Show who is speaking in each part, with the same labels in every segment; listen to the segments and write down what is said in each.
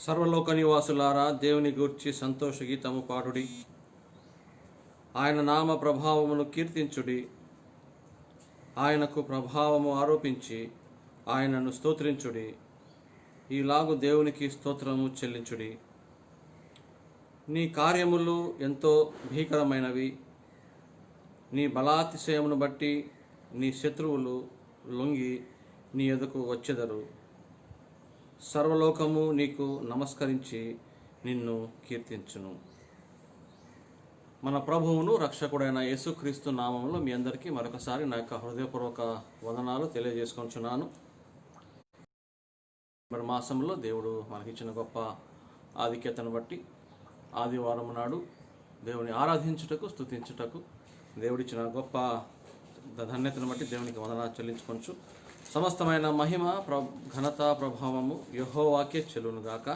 Speaker 1: సర్వలోక నివాసులారా, దేవుని గూర్చి సంతోష గీతము పాడుడి. ఆయన నామ ప్రభావమును కీర్తించుడి. ఆయనకు ప్రభావము ఆరోపించి ఆయనను స్తోత్రించుడి. ఈలాగు దేవునికి స్తోత్రము చెల్లించుడి. నీ కార్యములు ఎంతో భీకరమైనవి. నీ బలాతిశయమును బట్టి నీ శత్రువులు లొంగి నీ ఎదుకు వచ్చెదరు. సర్వలోకము నీకు నమస్కరించి నిన్ను కీర్తించును. మన ప్రభువును రక్షకుడైన యేసుక్రీస్తు నామములో మీ అందరికీ మరొకసారి నా యొక్క హృదయపూర్వక వందనాలు తెలియజేసుకుంటున్నాను. మరి మాసంలో దేవుడు మనకిచ్చిన గొప్ప ఆధిక్యతను బట్టి ఆదివారం నాడు దేవుని ఆరాధించుటకు, స్తుతించుటకు దేవుడిచ్చిన గొప్ప ధన్యతను బట్టి దేవునికి వందనాలు చెల్లించుకొంచు. సమస్తమైన మహిమ, ఘనత, ప్రభావము యెహోవాకే చెల్లునుగాక.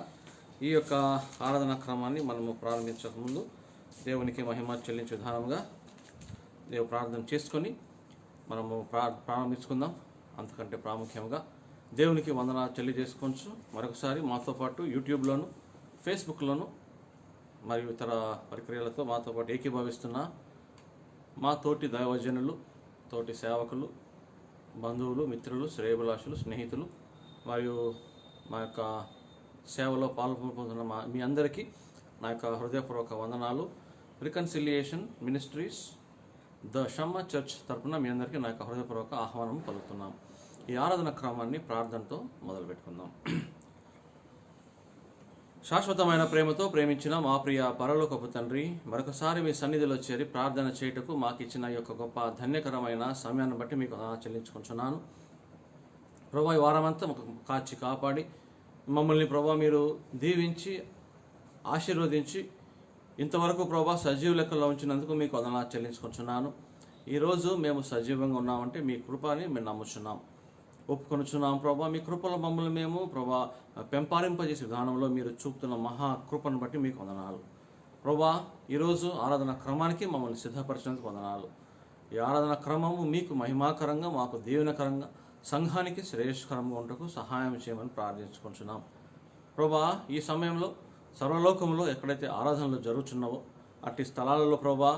Speaker 1: ఈ యొక్క ఆరాధన క్రమాన్ని మనము ప్రారంభించక ముందు దేవునికి మహిమ చెల్లించే విధానంగా ప్రార్థన చేసుకొని మనము ప్రారంభించుకుందాం. అంతకంటే ప్రాముఖ్యంగా దేవునికి వందనాలు తెలియజేసుకోవచ్చు. మరొకసారి మాతో పాటు యూట్యూబ్లోను, ఫేస్బుక్లోను మరియు ఇతర ప్రక్రియలతో మాతో పాటు ఏకీభవిస్తున్న మా తోటి దైవజనులు, తోటి సేవకులు, బంధువులు, మిత్రులు, శ్రేయభిలాషులు, స్నేహితులు మరియు మా యొక్క సేవలో పాల్గొంటున్న మీ అందరికీ నా యొక్క హృదయపూర్వక వందనాలు. Reconciliation ministries the Shamma church తరఫున మీ అందరికీ నా యొక్క హృదయపూర్వక ఆహ్వానం పలుకుతున్నాం. ఈ ఆరాధన క్రమాన్ని ప్రార్థనతో మొదలుపెట్టుకుందాం. శాశ్వతమైన ప్రేమతో ప్రేమించిన మా ప్రియ పరలోకపు తండ్రి, మరొకసారి మీ సన్నిధిలో చేరి ప్రార్థన చేయుటకు మాకు ఇచ్చిన ఈ యొక్క గొప్ప ధన్యకరమైన సమయాన్ని బట్టి మీకు చెల్లించుకుంటున్నాను. ప్రభా, ఈ వారమంతా మాకు కాచి కాపాడి మమ్మల్ని ప్రభా మీరు దీవించి ఆశీర్వదించి ఇంతవరకు ప్రభా సజీవ లెక్కలో ఉంచినందుకు మీకు వందనాలు చెల్లించుకుంటున్నాను. ఈరోజు మేము సజీవంగా ఉన్నామంటే మీ కృపని మేము నమ్ముచున్నాం, ఒప్పుకొనుచున్నాం. ప్రభా, మీ కృపలో మమ్మల్ని మేము ప్రభా పెంపారింపజేసే విధానంలో మీరు చూపుతున్న మహాకృపను బట్టి మీకు వందనాలు. ప్రభా, ఈరోజు ఆరాధన క్రమానికి మమ్మల్ని సిద్ధపరిచినందుకు వందనాలు. ఈ ఆరాధన క్రమము మీకు మహిమాకరంగా, మాకు దీవెనకరంగా, సంఘానికి శ్రేయస్కరంగా ఉండటకు సహాయం చేయమని ప్రార్థించుకుంటున్నాం. ప్రభా, ఈ సమయంలో సర్వలోకంలో ఎక్కడైతే ఆరాధనలు జరుగుతున్నావో అట్టి స్థలాలలో ప్రభా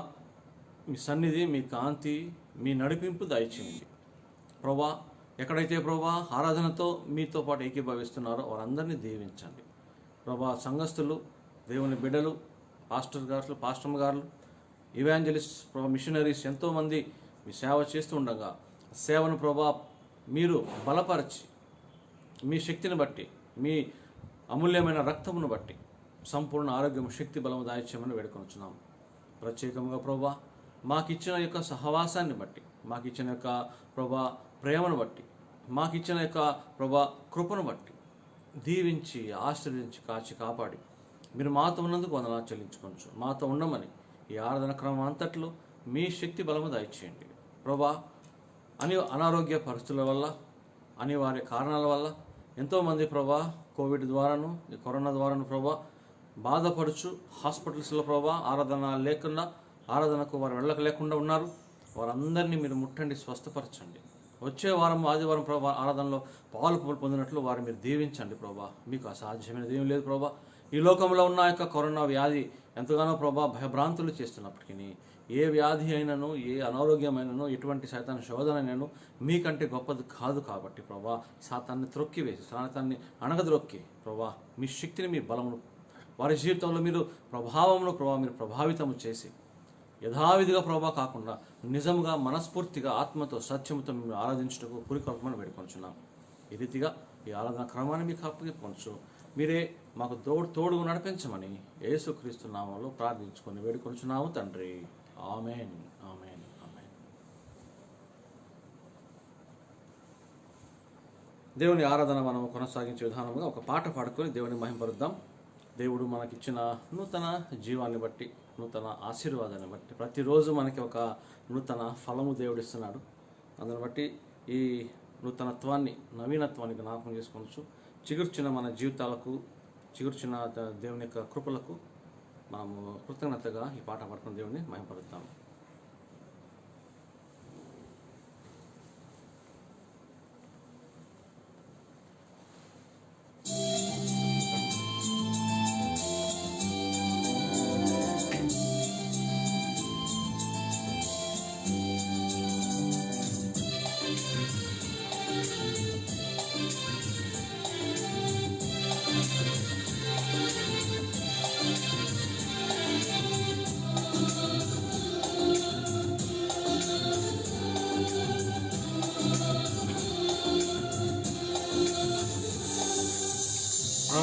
Speaker 1: మీ సన్నిధి, మీ కాంతి, మీ నడిపింపు దయచేయండి. ప్రభా, ఎక్కడైతే ప్రభా ఆరాధనతో మీతో పాటు ఏకీభవిస్తున్నారో వారందరినీ దీవించండి. ప్రభా, సంఘస్థులు, దేవుని బిడ్డలు, పాస్టర్ గారు, ఇవాంజలిస్ట్, ప్రభా మిషనరీస్ ఎంతోమంది మీ సేవ చేస్తూ ఉండగా సేవను ప్రభా మీరు బలపరిచి మీ శక్తిని బట్టి, మీ అమూల్యమైన రక్తమును బట్టి సంపూర్ణ ఆరోగ్యం, శక్తి, బలము దాయిచ్యమని వేడుకొనుచున్నాం. ప్రత్యేకంగా ప్రభా మాకిచ్చిన యొక్క సహవాసాన్ని బట్టి, మాకిచ్చిన యొక్క ప్రభా ప్రేమను బట్టి, మాకిచ్చిన యొక్క ప్రభా కృపను బట్టి దీవించి ఆశీర్వదించి కాచి కాపాడి మీరు మాతో ఉన్నందుకు వందనాలు చెల్లించుకోవచ్చు. మాతో ఉండమని ఈ ఆరాధన క్రమం అంతట్లో మీ శక్తి బలము దయచేయండి. ప్రభా, అనారోగ్య పరిస్థితుల వల్ల, అనివార్య కారణాల వల్ల ఎంతోమంది ప్రభా కోవిడ్ ద్వారాను, ఈ కరోనా ద్వారాను ప్రభా బాధపడుచు హాస్పిటల్స్లో ప్రభా ఆరాధనకు వారు వెళ్ళలేకుండా ఉన్నారు. వారందరినీ మీరు ముట్టండి, స్వస్థపరచండి. వచ్చే వారం ఆదివారం ప్రభా ఆరాధనలో పాలు పొందినట్లు వారు మీరు దీవించండి. ప్రభా, మీకు అసాధ్యమైనది ఏం లేదు. ప్రభా, ఈ లోకంలో ఉన్న యొక్క కరోనా వ్యాధి ఎంతగానో ప్రభా భయభ్రాంతులు చేస్తున్నప్పటికీ ఏ వ్యాధి అయినను, ఏ అనారోగ్యమైనను, ఎటువంటి సైతాన్ని శోధన అయినను మీకంటే గొప్పది కాదు. కాబట్టి ప్రభా సాతాన్ని త్రొక్కివేసి, సాతాన్ని అణగద్రొక్కి ప్రభా మీ శక్తిని, మీ బలమును వారి జీవితంలో మీరు ప్రభావమును ప్రభా మీరు ప్రభావితము చేసి యథావిధిగా ప్రభా కాకుండా నిజముగా, మనస్ఫూర్తిగా, ఆత్మతో, సత్యముతో మేము ఆరాధించుటకు పురికొల్పమని వేడుకొంచున్నాం. ఈ రీతిగా ఈ ఆరాధన క్రమాన్ని మీకు అప్పగించు. మీరే మాకు తోడుగా నడిపించమని యేసుక్రీస్తు నామములో ప్రార్థించుకొని వేడుకొంచున్నాము తండ్రి. ఆమేన్, ఆమేన్, ఆమేన్. దేవుని ఆరాధన మనం కొనసాగించే విధానంగా ఒక పాట పాడుకొని దేవుని మహింపరుద్దాం. దేవుడు మనకిచ్చిన నూతన జీవాన్ని బట్టి, నూతన ఆశీర్వాదాన్ని బట్టి ప్రతిరోజు మనకి ఒక నూతన ఫలము దేవుడు ఇస్తున్నాడు. అందుని బట్టి ఈ నూతనత్వాన్ని, నవీనత్వాన్ని జ్ఞాపకం చేసుకోవచ్చు. చిగుర్చిన మన జీవితాలకు, చిగుర్చిన దేవుని యొక్క కృపలకు మనము కృతజ్ఞతగా ఈ పాట పాడుకుని దేవుని మహిమపరుద్దాం.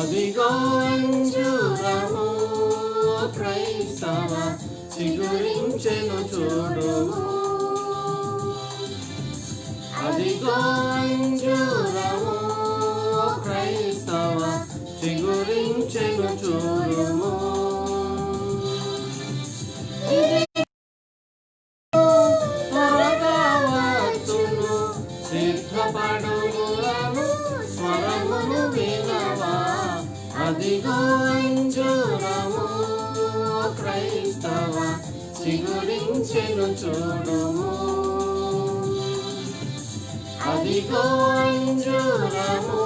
Speaker 1: అదిగో అంజూరము క్రైస్తవ చిగురించెను చూడుము. అదిగో అంజూరము క్రైస్తవ చిగురించెను చూడుము. త్వరగా వచ్చును సిద్ధపడుములను స్వరమును వినవా. అదిగో అంజూరము క్రైస్తవ చిగురించెను చూడుము. అదిగో అంజూరము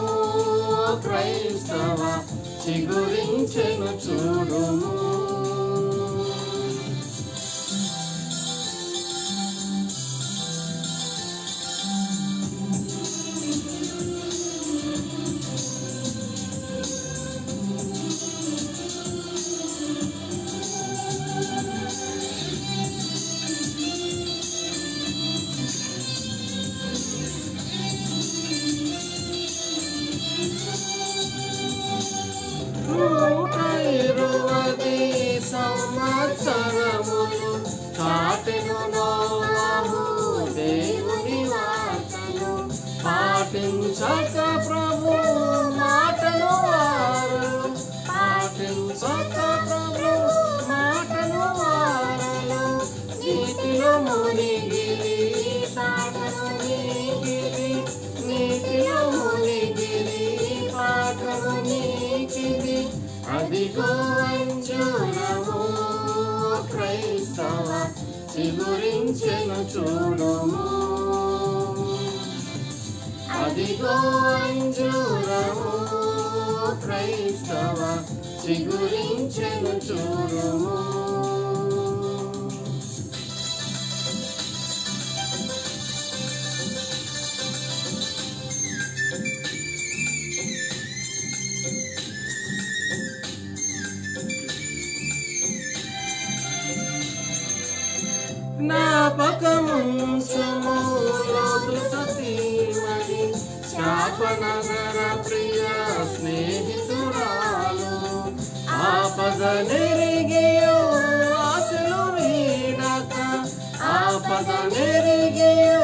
Speaker 1: క్రైస్తవ చిగురించెను చూడుము. సంవత్సరములు చాటెను నోవహు దేవుని వార్తను పాటించక ప్రభు మాటను వారు పాటించక ప్రభు మాటను వారలు నీటిలో మునిగిరి పాటను నీకిరి నీటిలో మునిగిరి పాటను నీకిరి. అదిగో అంజూరము క్రైస్తవ చిగురించెను చూడుము. అదిగో అంజూరము క్రైస్తవ చిగురించెను చూడుము. జ్ఞాపకముంచుము లోతు సతీమణి శాపనగర ప్రియ స్నేహితురాలు ఆపద నెరిగియో ఆశలు వీడక ఆపద నెరిగియో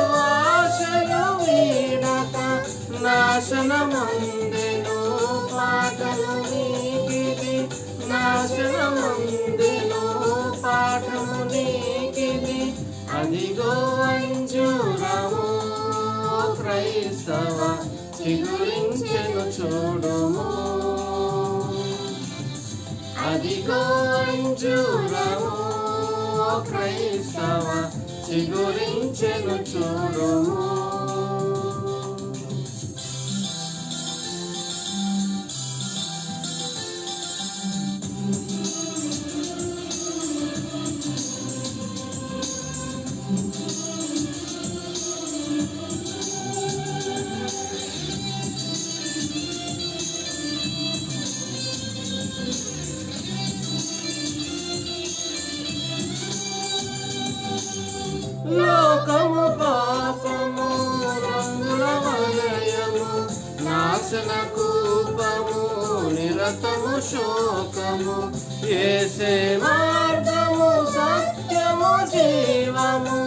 Speaker 1: ఆశలు వీడక నాశనమందెను పాటలు నీకిది నాశనమందెను పాఠము నీకిది. అదిగో అంజూరము క్రైస్తవ చిగురించెను చూడుము. అదిగో అంజూరము క్రైస్తవ చిగురించెను చూడుము. లోకము పాపము రంగుల వలయము నాశన కూపము నిరతము శోకము యేసే మార్గము సత్యము జీవము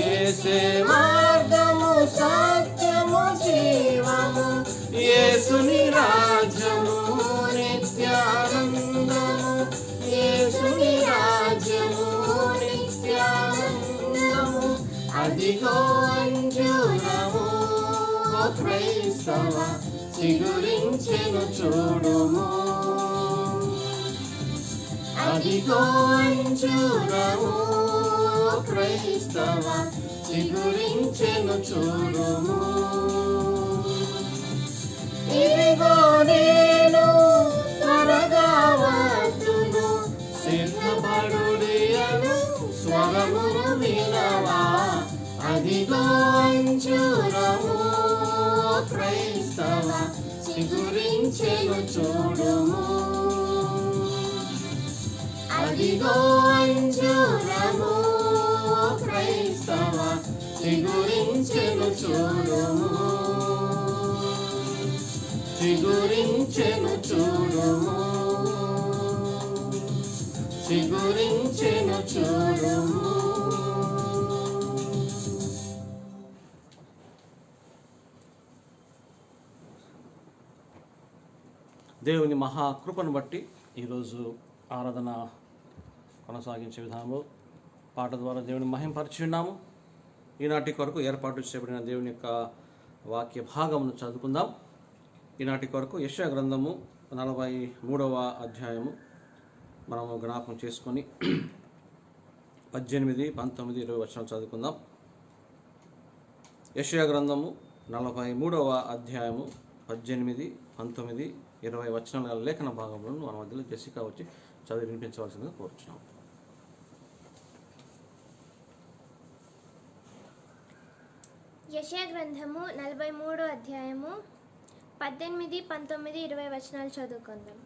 Speaker 1: యేసే మార్గము సత్యము జీవము యేసుని రాజ్యము నిత్యానందము యేసుని రాజ్యము నిత్యానందము. అదిగో అంజూరము క్రైస్తవ చిగురించెను చూడుము. అదిగో అంజూరము క్రైస్తవ చిగురించెను చూడుము. ఇదిగో నేను త్వరగా వచ్చును సిద్ధపడుడి అను స్వరమును వినవా. అదిగో అంజూరము క్రైస్తవ చిగురించెను చూడుము. అదిగో అంజూరము క్రైస్తవ చిగురించెను చూడుము. చిగురించెను చూడుము, చిగురించెను చూడుము. దేవుని మహాకృపను బట్టి ఈరోజు ఆరాధన కొనసాగించే విధానంలో పాట ద్వారా దేవుని మహింపరిచి ఉన్నాము. ఈనాటి కొరకు ఏర్పాటు చేయబడిన దేవుని యొక్క వాక్య భాగమును చదువుకుందాం. ఈనాటి కొరకు యెషయా గ్రంథము 43వ అధ్యాయము మనము జ్ఞాపకం చేసుకొని 18, 19, 20 వచనాలు చదువుకుందాం. యెషయా గ్రంథము 43వ అధ్యాయము 18, 19, 20 వచనాల గల లేఖన భాగంలో మన మధ్యలో జెసికా వచ్చి చదివి వినిపించవలసిందిగా కోరుచున్నాం.
Speaker 2: యెషయా గ్రంథము 43వ అధ్యాయము 18, 19, 20 వచనాలు చదువుకుందాం.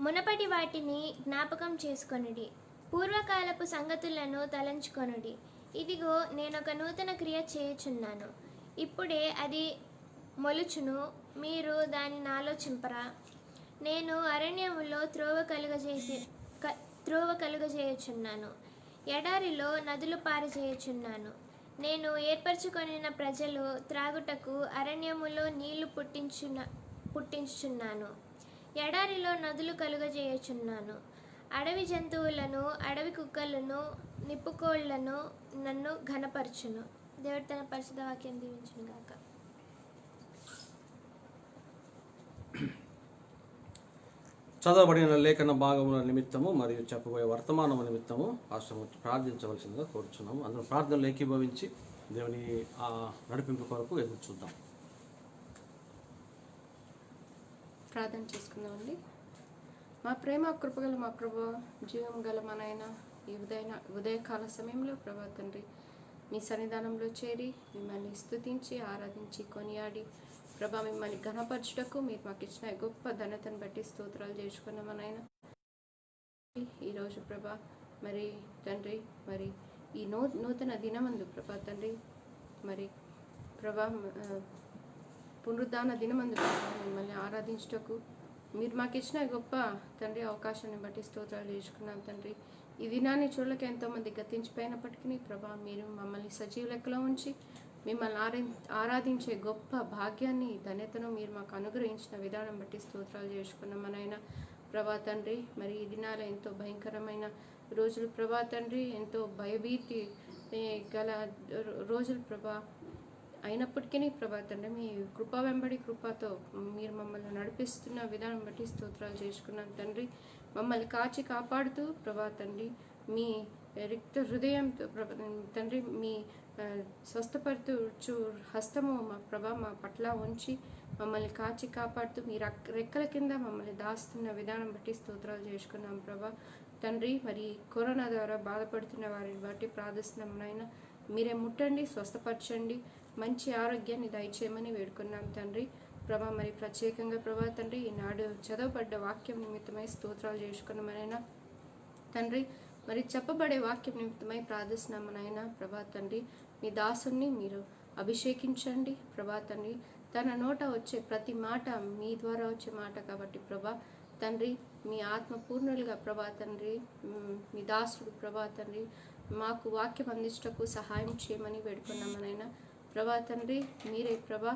Speaker 2: మునపటి వాటిని జ్ఞాపకం చేసుకొనుడి, పూర్వకాలపు సంగతులను తలంచుకొనుడి. ఇదిగో నేనొక నూతన క్రియ చేయుచున్నాను, ఇప్పుడే అది మొలుచును, మీరు దానిని ఆలోచింపరా? నేను అరణ్యములో త్రోవ కలుగజేయుచున్నాను, ఎడారిలో నదులు పారజేయుచున్నాను. నేను ఏర్పరచుకొనిన ప్రజలు త్రాగుటకు అరణ్యములో నీళ్లు పుట్టించుచున్నాను, ఎడారిలో నదులు కలుగజేయుచున్నాను. అడవి జంతువులను, అడవి కుక్కలను, నిప్పుకోళ్లను నన్ను ఘనపరచును. దేవుడు తన పరిశుద్ధ వాక్యం దీవించును గాక.
Speaker 1: చదవబడిన లేఖన భాగముల నిమిత్తము మరియు చెప్పబోయే వర్తమానము నిమిత్తము ఆశ్రమం ప్రార్థించవలసిందిగా కోరుచున్నాము. అందరూ ప్రార్థనలు ఏకీభవించి దేవుని ఆ నడిపింపు కొరకు ఎదురు చూద్దాం.
Speaker 3: ప్రార్థన చేసుకుందామండి. మా ప్రేమ కృపగల మా ప్రభు, జీవం గల మా నాయన, ఈ ఉదయకాల సమయంలో ప్రభా తండ్రి మీ సన్నిధానంలో చేరి మిమ్మల్ని స్తుతించి ఆరాధించి కొనియాడి ప్రభా మిమ్మల్ని ఘనపరచుటకు మీరు మాకు ఇచ్చిన గొప్ప ధన్యతను బట్టి స్తోత్రాలు చేసుకున్నామా నాయన. ఈరోజు ప్రభా మరి తండ్రి మరి ఈ నూతన దినమందు ప్రభా తండ్రి మరి ప్రభా పునరుద్ధాన దినమందు మిమ్మల్ని ఆరాధించుటకు మీరు మాకు ఇచ్చిన గొప్ప తండ్రి అవకాశాన్ని బట్టి స్తోత్రాలు చేసుకున్నాం తండ్రి. ఈ దినాన్ని చూడలేక ఎంతోమంది గతించిపోయినప్పటికీ ప్రభా మీరు మమ్మల్ని సజీవ లెక్కలో ఉంచి మిమ్మల్ని ఆరాధించే గొప్ప భాగ్యాన్ని ధన్యతను మీరు మాకు అనుగ్రహించిన విధానం బట్టి స్తోత్రాలు చేసుకున్నాం మనైనా ప్రభా తండ్రి. మరి ఈ దినాలు ఎంతో భయంకరమైన రోజులు ప్రభా తండ్రి, ఎంతో భయభీతి గల రోజులు ప్రభా. అయినప్పటికీ ప్రభా తండ్రి మీ కృప వెంబడి కృపతో మీరు మమ్మల్ని నడిపిస్తున్న విధానం బట్టి స్తోత్రాలు చేసుకున్నాం తండ్రి. మమ్మల్ని కాచి కాపాడుతూ ప్రభా తండ్రి మీ రిక్త హృదయంతో తండ్రి మీ స్వస్థపరుచు హస్తము మా ప్రభా మా పట్ల ఉంచి మమ్మల్ని కాచి కాపాడుతూ మీ రెక్కల కింద మమ్మల్ని దాస్తున్న విధానం బట్టి స్తోత్రాలు చేసుకున్నాం ప్రభా తండ్రి. మరి కరోనా ద్వారా బాధపడుతున్న వారిని బట్టి ప్రార్థిస్తున్నాం నాయన, మీరే ముట్టండి, స్వస్థపరచండి, మంచి ఆరోగ్యాన్ని దయచేయమని వేడుకున్నాం తండ్రి ప్రభా. మరి ప్రత్యేకంగా ప్రభా తండ్రి ఈనాడు చదవబడ్డ వాక్యం నిమిత్తమై స్తోత్రాలు చేసుకున్నామనైనా తండ్రి. మరి చెప్పబడే వాక్యం నిమిత్తమై ప్రార్థిస్తున్నామనైనా ప్రభా తండ్రి. మీ దాసుని మీరు అభిషేకించండి ప్రభా తండ్రి. తన నోట వచ్చే ప్రతి మాట మీ ద్వారా వచ్చే మాట కాబట్టి ప్రభా తండ్రి మీ ఆత్మ పూర్ణులుగా ప్రభా తండ్రి మీ దాసుడు ప్రభా తండ్రి మాకు వాక్యం అందించటకు సహాయం చేయమని వేడుకున్నామనైనా ప్రభా తండ్రి. మీరే ప్రభా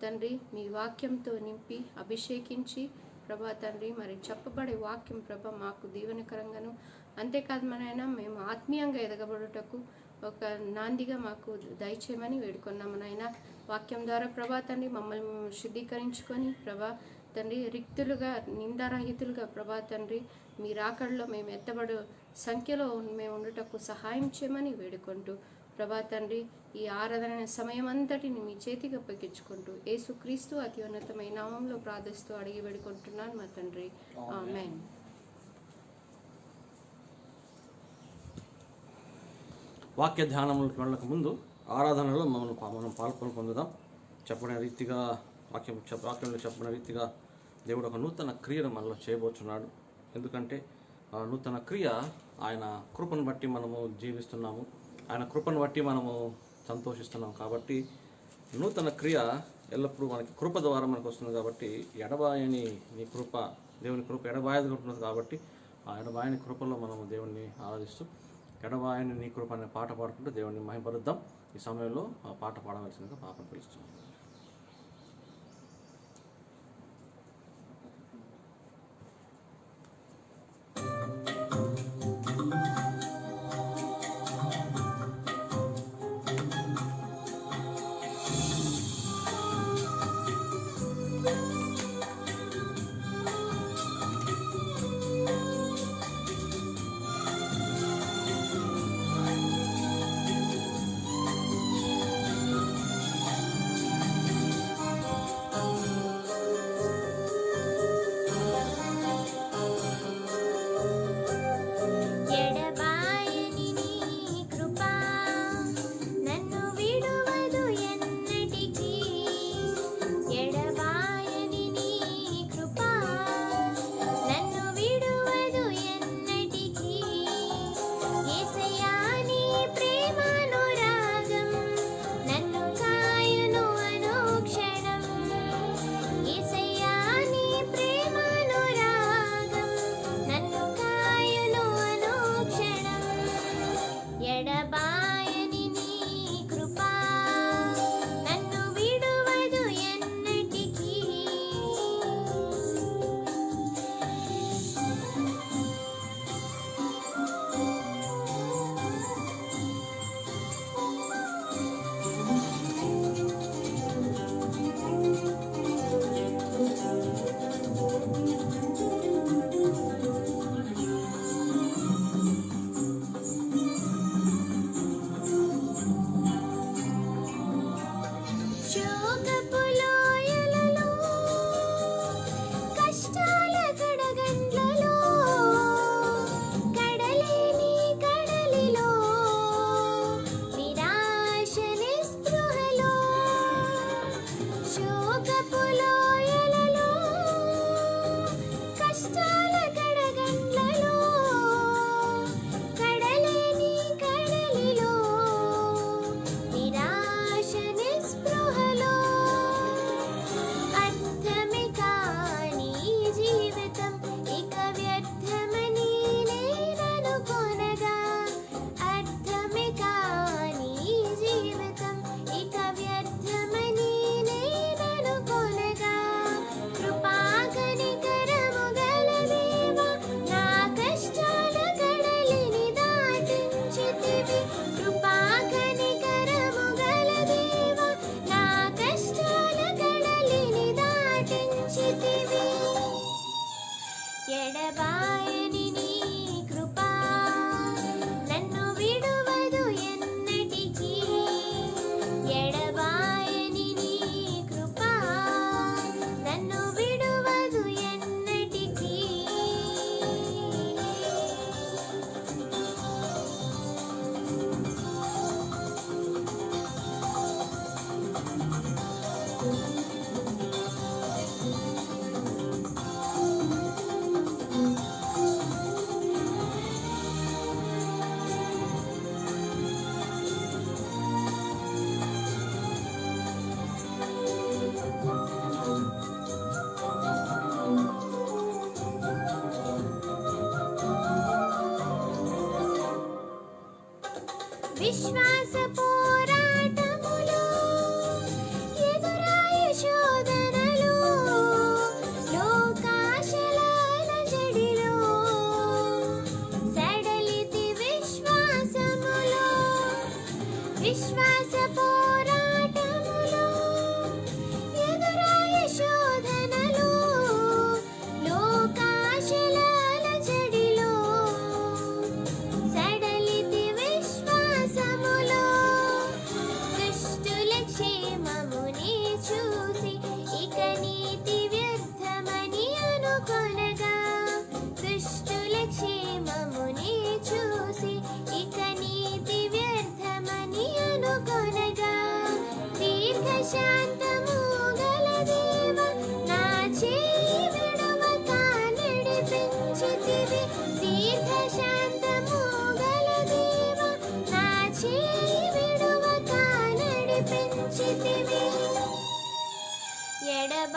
Speaker 3: తండ్రి మీ వాక్యంతో నింపి అభిషేకించి ప్రభా తండ్రి మరి చెప్పబడే వాక్యం ప్రభా మాకు దీవెనకరంగాను, అంతేకాదు మనైనా మేము ఆత్మీయంగా ఎదగబడుటకు ఒక నాందిగా మాకు దయచేయమని వేడుకున్నామనైనా. వాక్యం ద్వారా ప్రభా తండ్రి మమ్మల్ని శుద్ధీకరించుకొని ప్రభా తండ్రి రిక్తులుగా నిందారహితులుగా ప్రభా తండ్రి మీ రాకడలో మేము ఎత్తబడు సంఖ్యలో మేము ఉండుటకు సహాయం చేయమని వేడుకుంటూ ప్రభా తండ్రి ఈ ఆరాధన సమయం అంతటిని మీ చేతికి అప్పగించుకుంటూ యేసుక్రీస్తు అతి ఉన్నతమైన నామంలో ప్రార్థిస్తూ అడిగి వేడుకుంటున్నాను మా తండ్రి, ఆమేన్.
Speaker 1: వాక్య ధ్యానంలోకి వెళ్ళక ముందు ఆరాధనలో మనం పాల్గొని పొందుదాం. చెప్పిన రీతిగా వాక్యంలో చెప్పిన రీతిగా దేవుడు ఒక నూతన క్రియను మనలో చేయబోతున్నాడు. ఎందుకంటే ఆ నూతన క్రియ ఆయన కృపను బట్టి మనము జీవిస్తున్నాము, ఆయన కృపను బట్టి మనము సంతోషిస్తున్నాం. కాబట్టి నూతన క్రియ ఎల్లప్పుడూ మనకి కృప ద్వారా మనకు వస్తుంది కాబట్టి ఎడబాయని నీ కృప, దేవుని కృప ఎడబాయది ఉంటున్నది కాబట్టి ఆ ఎడబాయని కృపలో మనము దేవుణ్ణి ఆరాధిస్తూ ఎడబాయని నీ కృప అనే పాట పాడుకుంటూ దేవుణ్ణి మహిమపరుద్దాం. ఈ సమయంలో ఆ పాట పాడవలసిందిగా పాపను పిలుస్తున్నాం.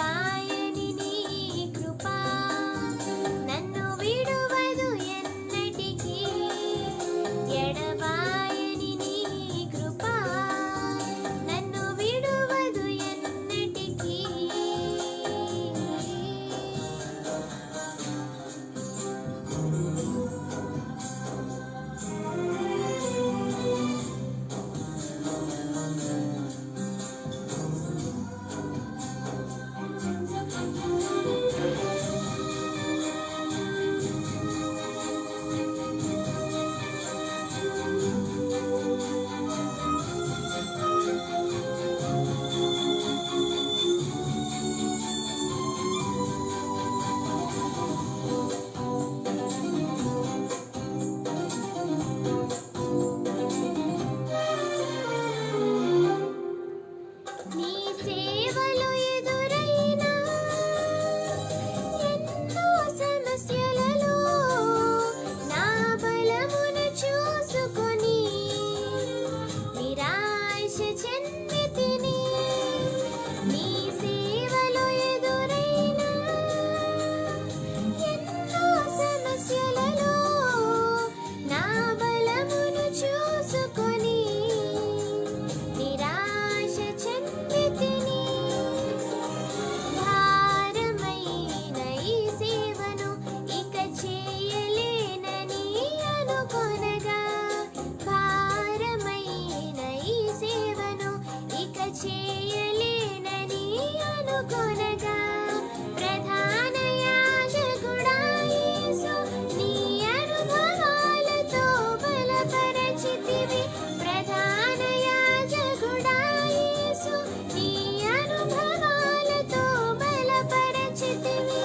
Speaker 2: ఎడబాయని నీ కృపా నన్ను విడువదు ఎన్నటికీ. ఎడబాయని నీ కృపా నన్ను విడువదు ఎన్నటికీ. నీ సేవలో ఎదురైన ఎన్నో సమస్యలలో నా బలమును చూసుకొని నిరాశ చెందితిని. నీ సేవలో ఎదురైన ఎన్నో సమస్యలలో నా బలమును చూసుకొని నిరాశ చెందితిని. భారమైన ఈ సేవను ఇక చేయలేనని అనుకొనగా, భారమైన ఈ సేవను ఇక చేయలేనని అనుకొనగా, ప్రధాన యాజకుడా యేసు నీ అనుభవాలతో బలపరచితివి. ప్రధాన యాజకుడా యేసు నీ అనుభవాలతో బలపరచితివి.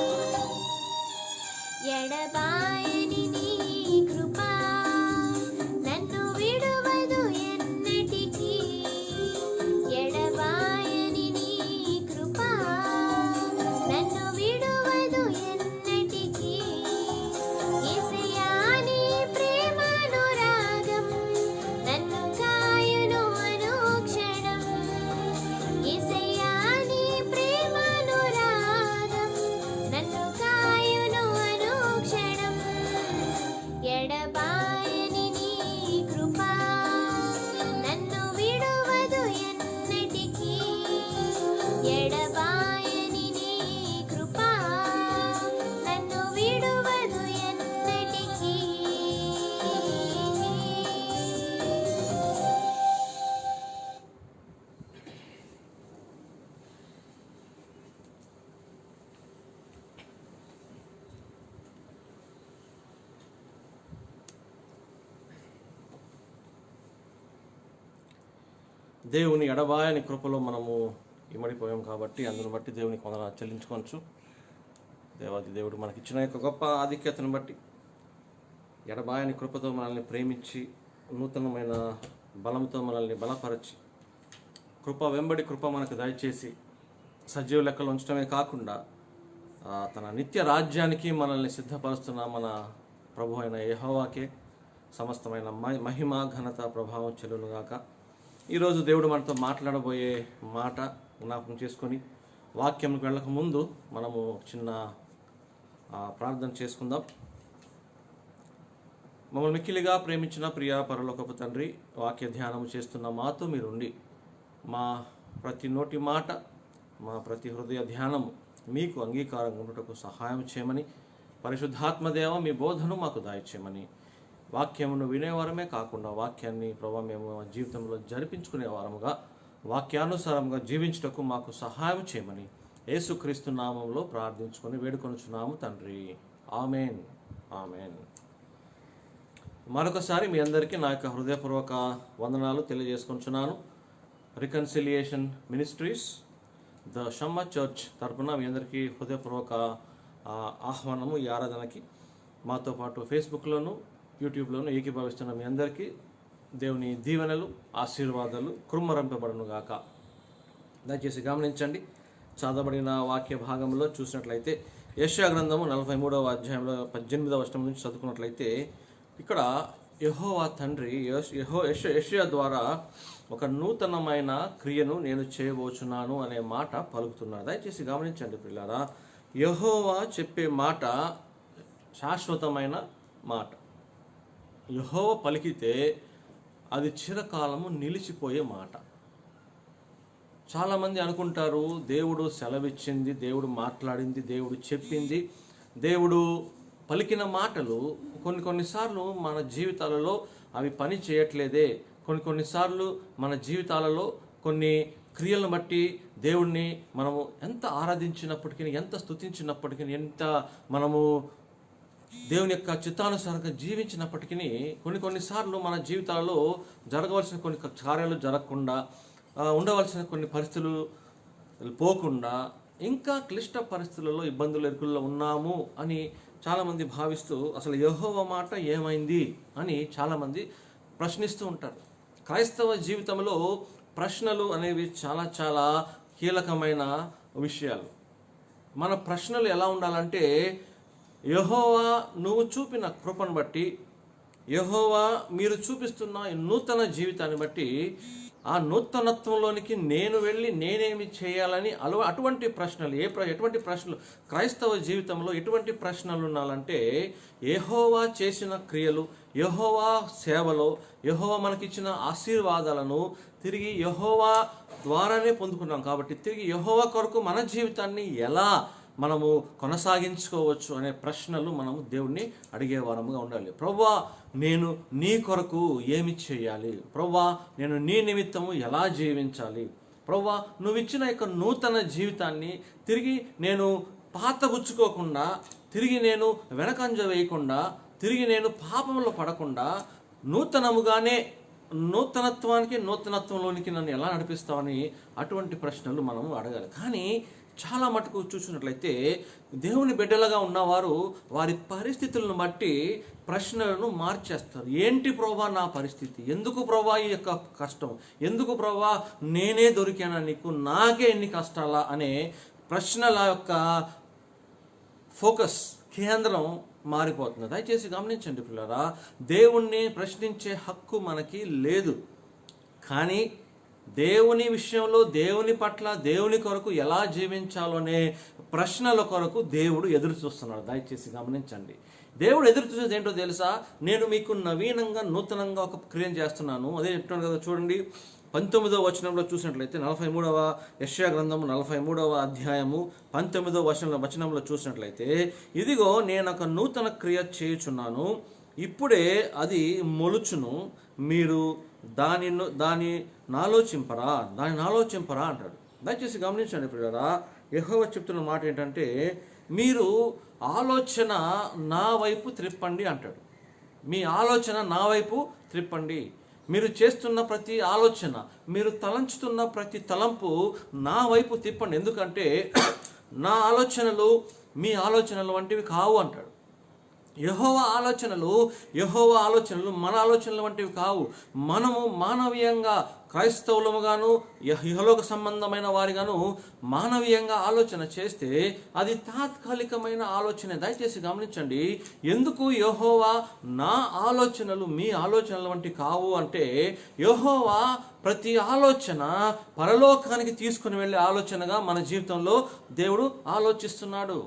Speaker 2: ఎడబాయని నీ కృపా నన్ను విడువదు ఎన్నటికీ. ఎడబాయని నీ కృపా నన్ను విడువదు ఎన్నటికీ. యేసయ్యా నీ ప్రేమానురాగం నన్ను కాయును అనుక్షణం. యేసయ్యా నీ ప్రేమానురాగం నన్ను కాయును అనుక్షణం. ఎడబాయని నీ కృపా నన్ను విడువదు ఎన్నటికీ. ఎడబాయని నీ కృపా నన్ను విడువదు ఎన్నటికీ.
Speaker 1: దేవుని ఎడబాయని కృపలో మనము ఇమడిపోయాం కాబట్టి అందును బట్టి దేవునికి వందనాలు చెల్లించుకోవచ్చు. దేవాది దేవుడు మనకిచ్చిన యొక్క గొప్ప ఆధిక్యతను బట్టి ఎడబాయని కృపతో మనల్ని ప్రేమించి నూతనమైన బలంతో మనల్ని బలపరచి కృప వెంబడి కృప మనకు దయచేసి సజీవ లెక్కలు ఉంచడమే కాకుండా తన నిత్య రాజ్యానికి మనల్ని సిద్ధపరుస్తున్న మన ప్రభు అయిన యెహోవాకే సమస్తమైన మహిమ ఘనత ప్రభావం చెల్లునుగాక. ఈరోజు దేవుడు మనతో మాట్లాడబోయే మాట జ్ఞాపకం చేసుకొని వాక్యంకి వెళ్ళక ముందు మనము చిన్న ప్రార్థన చేసుకుందాం. మమ్మల్ని మిక్కిలిగా ప్రేమించిన ప్రియ పరలోకపు తండ్రి, వాక్య ధ్యానము చేస్తున్న మాతో మీరుండి మా ప్రతి నోటి మాట, మా ప్రతి హృదయ ధ్యానము మీకు అంగీకారంగా ఉండుటకు సహాయం చేయమని, పరిశుద్ధాత్మదేవ మీ బోధను మాకు దయచేయమని, వాక్యమును వినేవారమే కాకుండా వాక్యాన్ని ప్రభావ మేము మా జీవితంలో జరిపించుకునే వారముగా వాక్యానుసారంగా జీవించుటకు మాకు సహాయం చేయమని యేసుక్రీస్తు నామంలో ప్రార్థించుకొని వేడుకొనుచున్నాము తండ్రి. Amen, amen. మరొకసారి మీ అందరికీ నా యొక్క హృదయపూర్వక వందనాలు తెలియజేసుకుంటున్నాను. Reconciliation ministries the Shamma church తరపున మీ అందరికీ హృదయపూర్వక ఆహ్వానము ఈ ఆరాధనకి. మాతో పాటు ఫేస్బుక్లోను యూట్యూబ్లోను ఏకీభవిస్తున్న మీ అందరికీ దేవుని దీవెనలు ఆశీర్వాదాలు కుమ్మరింపబడును గాక. దయచేసి గమనించండి, చదవబడిన వాక్య భాగంలో చూసినట్లయితే యెషయా గ్రంథము 43వ అధ్యాయంలో 18వ వచనం నుంచి చదువుకున్నట్లయితే ఇక్కడ యెహోవా తండ్రి యెషయా ద్వారా ఒక నూతనమైన క్రియను నేను చేయబోచున్నాను అనే మాట పలుకుతున్నారు. దయచేసి గమనించండి పిల్లారా, యెహోవా చెప్పే మాట శాశ్వతమైన మాట. యెహోవా పలికితే అది చిరకాలము నిలిచిపోయే మాట. చాలామంది అనుకుంటారు దేవుడు సెలవిచ్చింది, దేవుడు మాట్లాడింది, దేవుడు చెప్పింది, దేవుడు పలికిన మాటలు కొన్నిసార్లు మన జీవితాలలో అవి పని చేయట్లేదే, కొన్నిసార్లు మన జీవితాలలో కొన్ని క్రియలను బట్టి దేవుణ్ణి మనము ఎంత ఆరాధించినప్పటికీ, ఎంత స్తుతించినప్పటికీ, ఎంత మనము దేవుని యొక్క చిత్తానుసారంగా జీవించినప్పటికీ కొన్నిసార్లు మన జీవితాలలో జరగవలసిన కొన్ని కార్యాలు జరగకుండా, ఉండవలసిన కొన్ని పరిస్థితులు పోకుండా ఇంకా క్లిష్ట పరిస్థితులలో ఇబ్బందులు ఎరుకుల్లో ఉన్నాము అని చాలామంది భావిస్తూ అసలు యెహోవా మాట ఏమైంది అని చాలామంది ప్రశ్నిస్తూ ఉంటారు. క్రైస్తవ జీవితంలో ప్రశ్నలు అనేవి చాలా చాలా కీలకమైన విషయాలు. మన ప్రశ్నలు ఎలా ఉండాలంటే, యెహోవా నువ్వు చూపిన కృపను బట్టి, యెహోవా మీరు చూపిస్తున్న ఈ నూతన జీవితాన్ని బట్టి, ఆ నూతనత్వంలోనికి నేను వెళ్ళి నేనేమి చేయాలని అటువంటి ప్రశ్నలు ఎటువంటి ప్రశ్నలు క్రైస్తవ జీవితంలో ఎటువంటి ప్రశ్నలు ఉండాలంటే, యెహోవా చేసిన క్రియలు, యెహోవా సేవలో యెహోవా మనకిచ్చిన ఆశీర్వాదాలను తిరిగి యెహోవా ద్వారానే పొందుకున్నాం కాబట్టి తిరిగి యెహోవా కొరకు మన జీవితాన్ని ఎలా మనము కొనసాగించుకోవచ్చు అనే ప్రశ్నలు మనము దేవుణ్ణి అడిగేవారముగా ఉండాలి. ప్రభువా నేను నీ కొరకు ఏమి చేయాలి, ప్రభువా నేను నీ నిమిత్తము ఎలా జీవించాలి, ప్రభువా నువ్వు ఇచ్చిన యొక్క నూతన జీవితాన్ని తిరిగి నేను పాతగుచ్చుకోకుండా, తిరిగి నేను వెనకంజ వేయకుండా, తిరిగి నేను పాపంలో పడకుండా నూతనముగానే నూతనత్వంలోనికి నన్ను ఎలా నడిపిస్తావని అటువంటి ప్రశ్నలు మనము అడగాలి. కానీ చాలా మటుకు చూసినట్లయితే దేవుని బిడ్డలుగా ఉన్నవారు వారి పరిస్థితులను బట్టి ప్రశ్నలను మార్చేస్తారు. ఏంటి ప్రభా నా పరిస్థితి, ఎందుకు ప్రభా ఈ యొక్క కష్టం, ఎందుకు ప్రభా నేనే దొరికానా నీకు, నాకే ఎన్ని కష్టాలా అనే ప్రశ్నల యొక్క ఫోకస్ కేంద్రం మారిపోతుంది. దయచేసి గమనించండి పిల్లరా, దేవుణ్ణి ప్రశ్నించే హక్కు మనకి లేదు. కానీ దేవుని విషయంలో, దేవుని పట్ల, దేవుని కొరకు ఎలా జీవించాలో అనే ప్రశ్నల కొరకు దేవుడు ఎదురు చూస్తున్నాడు. దయచేసి గమనించండి, దేవుడు ఎదురు చూసేది ఏంటో తెలుసా? నేను మీకు నవీనంగా నూతనంగా ఒక క్రియను చేస్తున్నాను. అదే చెప్తున్నాను కదా, చూడండి 19వ వచనంలో చూసినట్లయితే 43వ యెషయా గ్రంథము 43వ అధ్యాయము 19వ వచనంలో చూసినట్లయితే, ఇదిగో నేను ఒక నూతన క్రియ చేయుచున్నాను, ఇప్పుడే అది మొలుచును, మీరు దాన్ని ఆలోచింపరా అంటాడు. దయచేసి గమనించండి ప్రియులారా, యెహోవా చెప్తున్న మాట ఏంటంటే, మీరు ఆలోచన నా వైపు త్రిప్పండి అంటాడు. మీ ఆలోచన నా వైపు త్రిప్పండి. మీరు చేస్తున్న ప్రతి ఆలోచన, మీరు తలంచుతున్న ప్రతి తలంపు నా వైపు తిప్పండి. ఎందుకంటే నా ఆలోచనలు మీ ఆలోచనలు వంటివి కావు అంటాడు. యెహోవా ఆలోచనలు మన ఆలోచనలు వంటివి కావు. మనము మానవీయంగా క్రైస్తవులముగాను ఇహలోక సంబంధమైన వారిగాను మానవీయంగా ఆలోచన చేస్తే అది తాత్కాలికమైన ఆలోచనే. దయచేసి గమనించండి, ఎందుకు యెహోవా నా ఆలోచనలు మీ ఆలోచనల వంటి కావు అంటే, యెహోవా ప్రతి ఆలోచన పరలోకానికి తీసుకుని వెళ్ళే ఆలోచనగా మన జీవితంలో దేవుడు ఆలోచిస్తున్నాడు.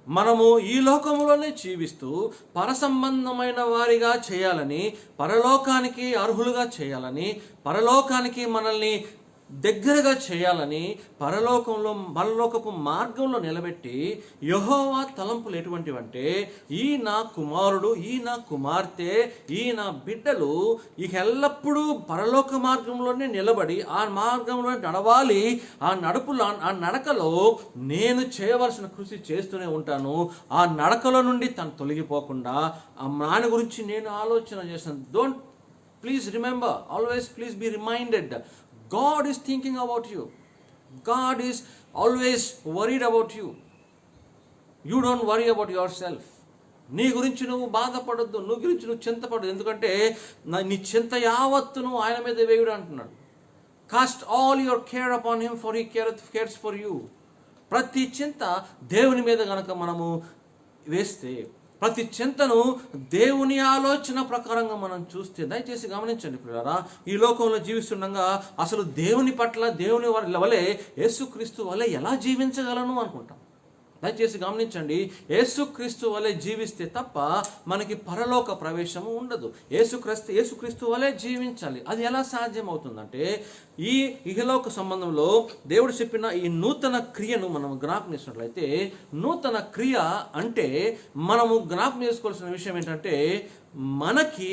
Speaker 1: మనము ఈ లోకంలోనే జీవిస్తూ పరసంబంధమైన వారిగా చేయాలని, పరలోకానికి అర్హులుగా చేయాలని, పరలోకానికి మనల్ని దగ్గరగా చేయాలని, పరలోకపు మార్గంలో నిలబెట్టి యెహోవా తలంపులు ఎటువంటివంటే, ఈ నా కుమారుడు, ఈ నా కుమార్తె, ఈ నా బిడ్డలు ఇక ఎల్లప్పుడూ పరలోక మార్గంలోనే నిలబడి ఆ మార్గంలో నడవాలి. ఆ నడకలో నేను చేయవలసిన కృషి చేస్తూనే ఉంటాను. ఆ నడకలో నుండి తను తొలగిపోకుండా ఆ నాని గురించి నేను ఆలోచన చేస్తాను. Please remember, always please be reminded, God is thinking about you. God is always worried about you. You don't worry about yourself. నీ గురించి నువ్వు బాధపడొద్దు, నీ గురించి నువ్వు చింతపడదు. ఎందుకంటే నీ చింత యావత్తును ఆయన మీద వేయుడు అంటున్నాడు. Cast all your care upon him, for he cares for you. ప్రతి చింత దేవుని మీద గనక మనము వేస్తే, ప్రతి చింతను దేవుని ఆలోచన ప్రకారంగా మనం చూస్తే, దయచేసి గమనించండి ప్రియులారా, ఈ లోకంలో జీవిస్తుండగా అసలు దేవుని పట్ల, దేవుని వలె, యేసుక్రీస్తు వలె ఎలా జీవించగలను అనుకుంటాం. దయచేసి గమనించండి, యేసుక్రీస్తు వలె జీవిస్తే తప్ప మనకి పరలోక ప్రవేశము ఉండదు. యేసుక్రీస్తు వలె జీవించాలి. అది ఎలా సాధ్యం అవుతుందంటే, ఈ ఇహలోక సంబంధంలో దేవుడు చెప్పిన ఈ నూతన క్రియను మనం జ్ఞాపకం చేసినట్లయితే, నూతన క్రియ అంటే మనము జ్ఞాపకం చేసుకోవాల్సిన విషయం ఏంటంటే, మనకి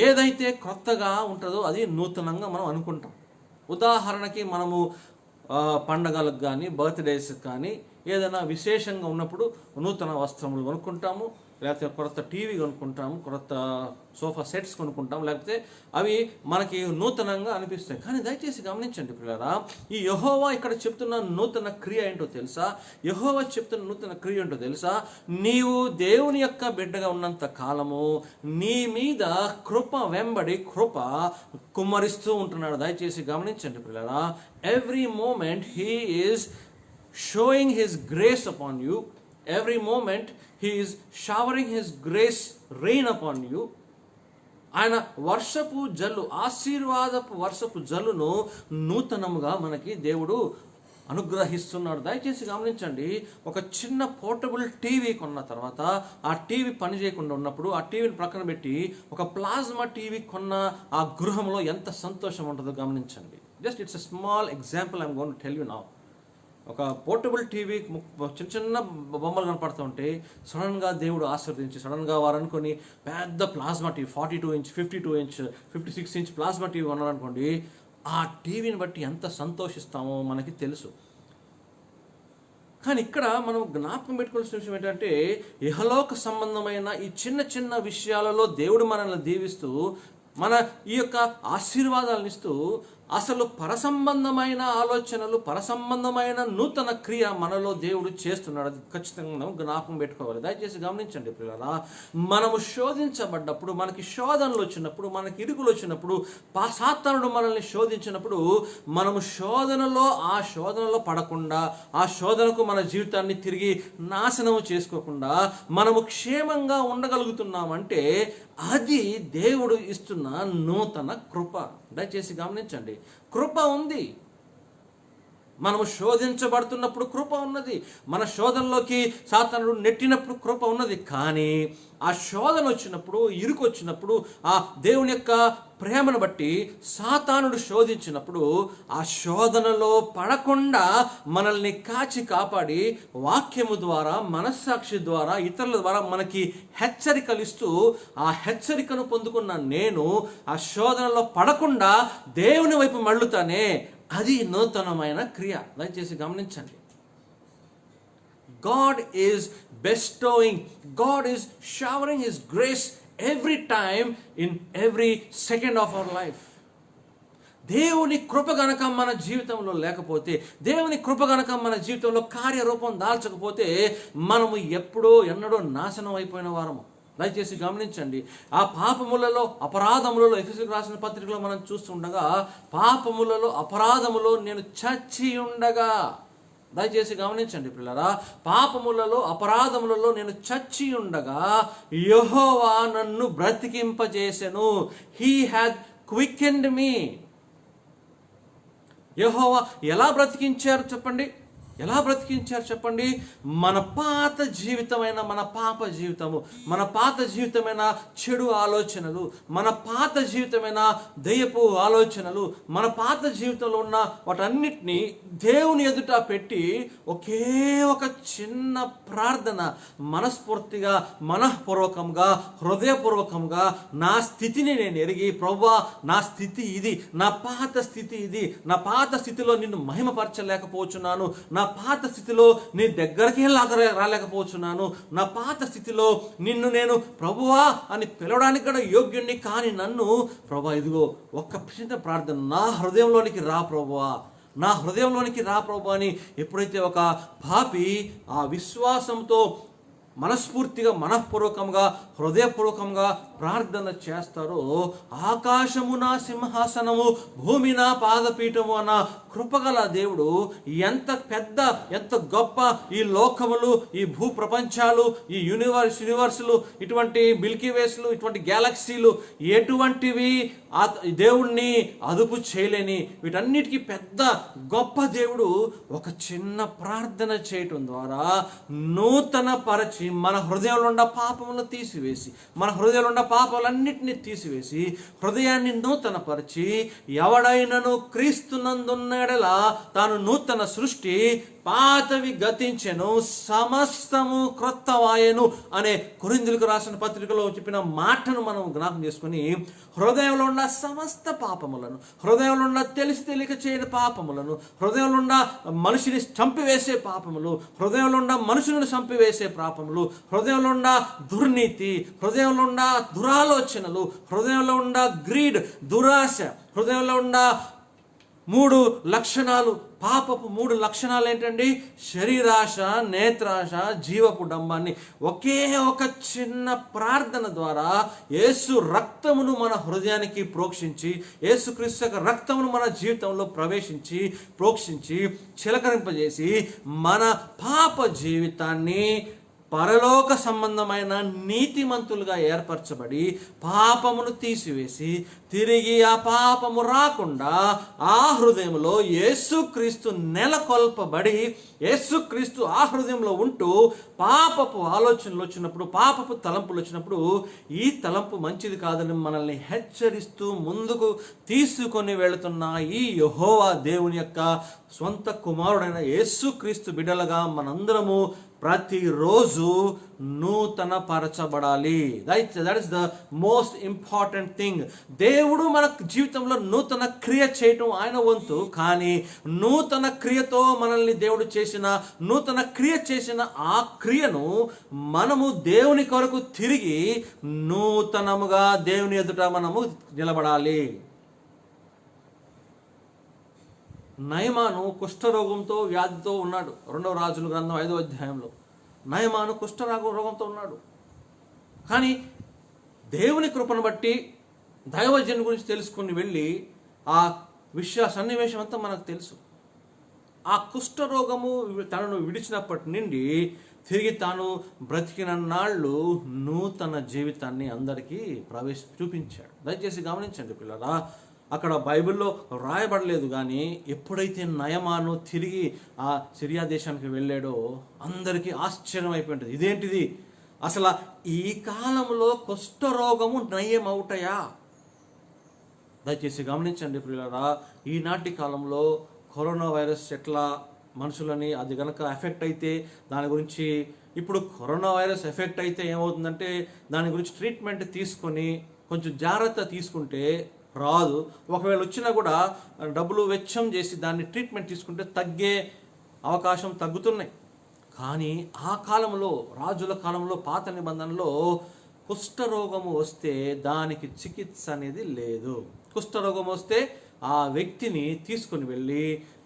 Speaker 1: ఏదైతే కొత్తగా ఉంటుందో అది నూతనంగా మనం అనుకుంటాం. ఉదాహరణకి మనము పండగలకు కానీ, బర్త్డేస్కి కానీ, ఏదైనా విశేషంగా ఉన్నప్పుడు నూతన వస్త్రములు కొనుక్కుంటాము, లేకపోతే కొత్త టీవీ కొనుక్కుంటాము, కొత్త సోఫా సెట్స్ కొనుక్కుంటాము, లేకపోతే అవి మనకి నూతనంగా అనిపిస్తాయి. కానీ దయచేసి గమనించండి పిల్లరా, ఈ యెహోవా ఇక్కడ చెప్తున్న నూతన క్రియ ఏంటో తెలుసా? యెహోవా చెప్తున్న నూతన క్రియ ఏంటో తెలుసా? నీవు దేవుని యొక్క బిడ్డగా ఉన్నంత కాలము నీ మీద కృప వెంబడి కృప కుమ్మరిస్తూ ఉంటున్నాడు. దయచేసి గమనించండి పిల్లరా, every moment he is showing his grace upon you. Every moment he is showering his grace rain upon you. ఆయన వర్షపు జల్లు, ఆశీర్వాదపు వర్షపు జల్లును నూతనముగా మనకి దేవుడు అనుగ్రహిస్తున్నాడు. దయచేసి గమనించండి, ఒక చిన్న పోర్టబుల్ టీవీ కొన్న తర్వాత ఆ టీవీ పని చేయకుండా ఉన్నప్పుడు ఆ టీవీని ప్రక్కన పెట్టి ఒక ప్లాస్మా టీవీ కొన్న ఆ గృహంలో ఎంత సంతోషం ఉంటుందో గమనించండి. Just it's a small example I'm going to tell you now. ఒక పోర్టబుల్ టీవీ చిన్న చిన్న బొమ్మలు కనపడుతూ ఉంటే సడన్గా దేవుడు ఆశీర్వదించి, సడన్గా వారు అనుకొని పెద్ద plasma TV 42 inch 52 inch 56 inch plasma TV ఉన్నారనుకోండి, ఆ టీవీని బట్టి ఎంత సంతోషిస్తామో మనకి తెలుసు. కానీ ఇక్కడ మనం జ్ఞాపకం పెట్టుకోవాల్సిన విషయం ఏంటంటే, ఇహలోక సంబంధమైన ఈ చిన్న చిన్న విషయాలలో దేవుడు మనల్ని దీవిస్తూ, మన ఈ యొక్క ఆశీర్వాదాలను ఇస్తూ, అసలు పరసంబంధమైన ఆలోచనలు, పరసంబంధమైన నూతన క్రియ మనలో దేవుడు చేస్తున్నాడు. అది ఖచ్చితంగా మనం జ్ఞాపకం పెట్టుకోవాలి. దయచేసి గమనించండి పిల్లరా, మనము శోధించబడ్డప్పుడు, మనకి శోధనలు వచ్చినప్పుడు, మనకి ఇరుకులు వచ్చినప్పుడు, సాతానుడు మనల్ని శోధించినప్పుడు, మనము ఆ శోధనలో పడకుండా, ఆ శోధనకు మన జీవితాన్ని తిరిగి నాశనం చేసుకోకుండా మనము క్షేమంగా ఉండగలుగుతున్నామంటే అది దేవుడు ఇస్తున్న నూతన కృప. దయచేసి గమనించండి, కృప ఉంది. మనము శోధించబడుతున్నప్పుడు కృప ఉన్నది. మన శోధనలోకి సాతానుడు నెట్టినప్పుడు కృప ఉన్నది. కానీ ఆ శోధన వచ్చినప్పుడు, ఇరుకు వచ్చినప్పుడు, ఆ దేవుని యొక్క ప్రేమను బట్టి సాతానుడు శోధించినప్పుడు ఆ శోధనలో పడకుండా మనల్ని కాచి కాపాడి వాక్యము ద్వారా, మనస్సాక్షి ద్వారా, ఇతరుల ద్వారా మనకి హెచ్చరికలు ఇస్తూ, ఆ హెచ్చరికను పొందుకున్న నేను ఆ శోధనలో పడకుండా దేవుని వైపు మళ్ళుతానే, అది నూతనమైన క్రియ. దయచేసి గమనించండి. God is bestowing, God is showering His grace every time in every second of our life. దేవుని కృప గనక మన జీవితంలో లేకపోతే, దేవుని కృప గనక మన జీవితంలో కార్యరూపం దాల్చకపోతే మనము ఎన్నడో నాశనం అయిపోయిన వారము. దయచేసి గమనించండి, ఆ పాపములలో, అపరాధములలో, ఎఫెసీయులకు రాసిన పత్రికలో మనం చూస్తుండగా, పాపములలో, అపరాధములో నేను చచ్చి ఉండగా, దయచేసి గమనించండి పిల్లరా, పాపములలో, అపరాధములలో నేను చచ్చి ఉండగా యెహోవా నన్ను బ్రతికింపజేసెను. హీ హ్యాడ్ క్వికెండ్ మీ. యెహోవా ఎలా బ్రతికించారు చెప్పండి? ఎలా బ్రతికించారు చెప్పండి? మన పాత జీవితమైన, మన పాప జీవితము, మన పాత జీవితమైన చెడు ఆలోచనలు, మన పాత జీవితమైన దయ్యపు ఆలోచనలు, మన పాత జీవితంలో ఉన్న వాటన్నిటినీ దేవుని ఎదుట పెట్టి ఒకే ఒక చిన్న ప్రార్థన మనస్ఫూర్తిగా, మనఃపూర్వకంగా, హృదయపూర్వకంగా నా స్థితిని నేను ఎరిగి, ప్రభువా నా స్థితి ఇది, నా పాత స్థితి ఇది, నా పాత స్థితిలో నిన్ను మహిమపరచలేకపోతున్నాను, నా పాత స్థితిలో నీ దగ్గరికి రాలేకపోతున్నాను, నా పాత స్థితిలో నిన్ను నేను ప్రభువా అని పిలవడానికి కూడా యోగ్యుణ్ణి కాని నన్ను, ప్రభువా ఇదిగో ఒక్క చిన్న ప్రార్థన, నా హృదయంలోనికి రా ప్రభువా, నా హృదయంలోనికి రా ప్రభువా అని ఎప్పుడైతే ఒక పాపి ఆ విశ్వాసంతో మనస్ఫూర్తిగా, మనఃపూర్వకంగా, హృదయపూర్వకంగా ప్రార్థన చేస్తారో, ఆకాశము నా సింహాసనము, భూమి నా పాదపీఠము అన్న కృపగల దేవుడు ఎంత పెద్ద, ఎంత గొప్ప ఈ లోకములు, ఈ భూ ప్రపంచాలు, ఈ యూనివర్సులు, ఇటువంటి మిల్కీవేస్లు, ఇటువంటి గ్యాలక్సీలు ఎటువంటివి దేవుణ్ణి అదుపు చేయలేని, వీటన్నిటికీ పెద్ద గొప్ప దేవుడు ఒక చిన్న ప్రార్థన చేయటం ద్వారా నూతన పరచి మన హృదయంలో ఉన్న పాపములను తీసివేసి, మన హృదయంలో ఉన్న పాపాలన్నింటినీ తీసివేసి హృదయాన్ని నూతన పరిచి, ఎవడైనను క్రీస్తునందున్నడలా తాను నూతన సృష్టి, పాతవి గతించెను, సమస్తము క్రొత్తవాయెను అనే కొరింథీయులకు రాసిన పత్రికలో చెప్పిన మాటను మనం జ్ఞాపకం చేసుకుని, హృదయంలో ఉన్న సమస్త పాపములను, హృదయంలో ఉన్న తెలిసి తెలియక చేయని పాపములను, హృదయంలో ఉన్న మనిషిని చంపివేసే పాపములు, హృదయంలో ఉన్న మనుషులను చంపివేసే పాపములు, హృదయంలో ఉన్న దుర్నీతి, హృదయంలో ఉన్న దురాలోచనలు, హృదయంలో ఉన్న గ్రీడ్, దురాశ, హృదయంలో ఉన్న 3 లక్షణాలు, పాపపు 3 లక్షణాలు ఏంటండి? శరీరాశ, నేత్రాశ, జీవపు డంబాన్ని ఒకే ఒక చిన్న ప్రార్థన ద్వారా యేసు రక్తమును మన హృదయానికి ప్రోక్షించి, యేసుక్రీస్తు యొక్క రక్తమును మన జీవితంలో ప్రోక్షించి చిలకరింపజేసి మన పాప జీవితాన్ని పరలోక సంబంధమైన నీతిమంతులుగా ఏర్పరచబడి పాపమును తీసివేసి తిరిగి ఆ పాపము రాకుండా ఆ హృదయంలో యేసుక్రీస్తు నెలకొల్పబడి, యేసుక్రీస్తు ఆ హృదయంలో ఉంటూ పాపపు ఆలోచనలు వచ్చినప్పుడు, పాపపు తలంపులు వచ్చినప్పుడు ఈ తలంపు మంచిది కాదని మనల్ని హెచ్చరిస్తూ ముందుకు తీసుకొని వెళుతున్న ఈ యెహోవా దేవుని యొక్క సొంత కుమారుడైన యేసుక్రీస్తు బిడ్డలుగా మనందరము ప్రతిరోజు నూతన పరచబడాలి. That is the most important thing. దేవుడు మన జీవితంలో నూతన క్రియ చేయటం ఆయన వంతు, కానీ నూతన క్రియతో మనల్ని దేవుడు నూతన క్రియ చేసిన ఆ క్రియను మనము దేవుని కొరకు తిరిగి నూతనముగా దేవుని ఎదుట మనము నిలబడాలి. నయమాను కుష్ఠరోగంతో వ్యాధితో ఉన్నాడు. 2వ రాజుల గ్రంథం 5వ అధ్యాయంలో నయమాను కుష్ఠరోగంతో ఉన్నాడు. కానీ దేవుని కృపను బట్టి దైవజనుని గురించి తెలుసుకుని వెళ్ళి ఆ సన్నివేశం అంతా మనకు తెలుసు. ఆ కుష్ఠరోగము తనను విడిచినప్పటి నుండి తిరిగి తాను బ్రతికిన నాళ్ళు నూతన జీవితాన్ని అందరికీ చూపించాడు. దయచేసి గమనించండి పిల్లరా, అక్కడ బైబిల్లో రాయబడలేదు, కానీ ఎప్పుడైతే నయమాను తిరిగి ఆ సిరియా దేశానికి వెళ్ళాడో అందరికీ ఆశ్చర్యం అయిపోయింది. ఇదేంటిది, అసలు ఈ కాలంలో కుష్ఠరోగము నయమవుతాయా? దయచేసి గమనించండి పిల్లరా, ఈనాటి కాలంలో కరోనా వైరస్ ఎట్లా మనుషులని అది కనుక ఎఫెక్ట్ అయితే దాని గురించి, ఇప్పుడు కరోనా వైరస్ ఎఫెక్ట్ అయితే ఏమవుతుందంటే దాని గురించి ట్రీట్మెంట్ తీసుకొని కొంచెం జాగ్రత్త తీసుకుంటే రాదు. ఒకవేళ వచ్చినా కూడా డబ్బులు వెచ్చం చేసి దాన్ని ట్రీట్మెంట్ తీసుకుంటే తగ్గే అవకాశం తగ్గుతున్నాయి. కానీ ఆ కాలంలో, రాజుల కాలంలో, పాత నిబంధనలో కుష్ఠరోగము వస్తే దానికి చికిత్స అనేది లేదు. కుష్ఠరోగం వస్తే ఆ వ్యక్తిని తీసుకుని వెళ్ళి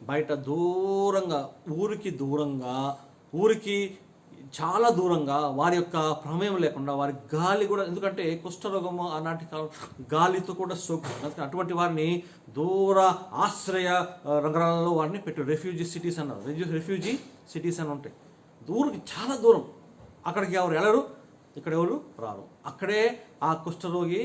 Speaker 1: బయట దూరంగా, ఊరికి చాలా దూరంగా, వారి యొక్క ప్రమేయం లేకుండా, వారి గాలి కూడా, ఎందుకంటే కుష్ఠరోగము ఆనాటి కాలం గాలితో కూడా అటువంటి వారిని దూర ఆశ్రయ రంగాలలో వారిని పెట్టారు. రెఫ్యూజీ సిటీస్ అన్నారు. రెఫ్యూజీ సిటీస్ అని ఉంటాయి, చాలా దూరం. అక్కడికి ఎవరు వెళ్ళరు, ఇక్కడ ఎవరు రారు. అక్కడే ఆ కుష్ఠరోగి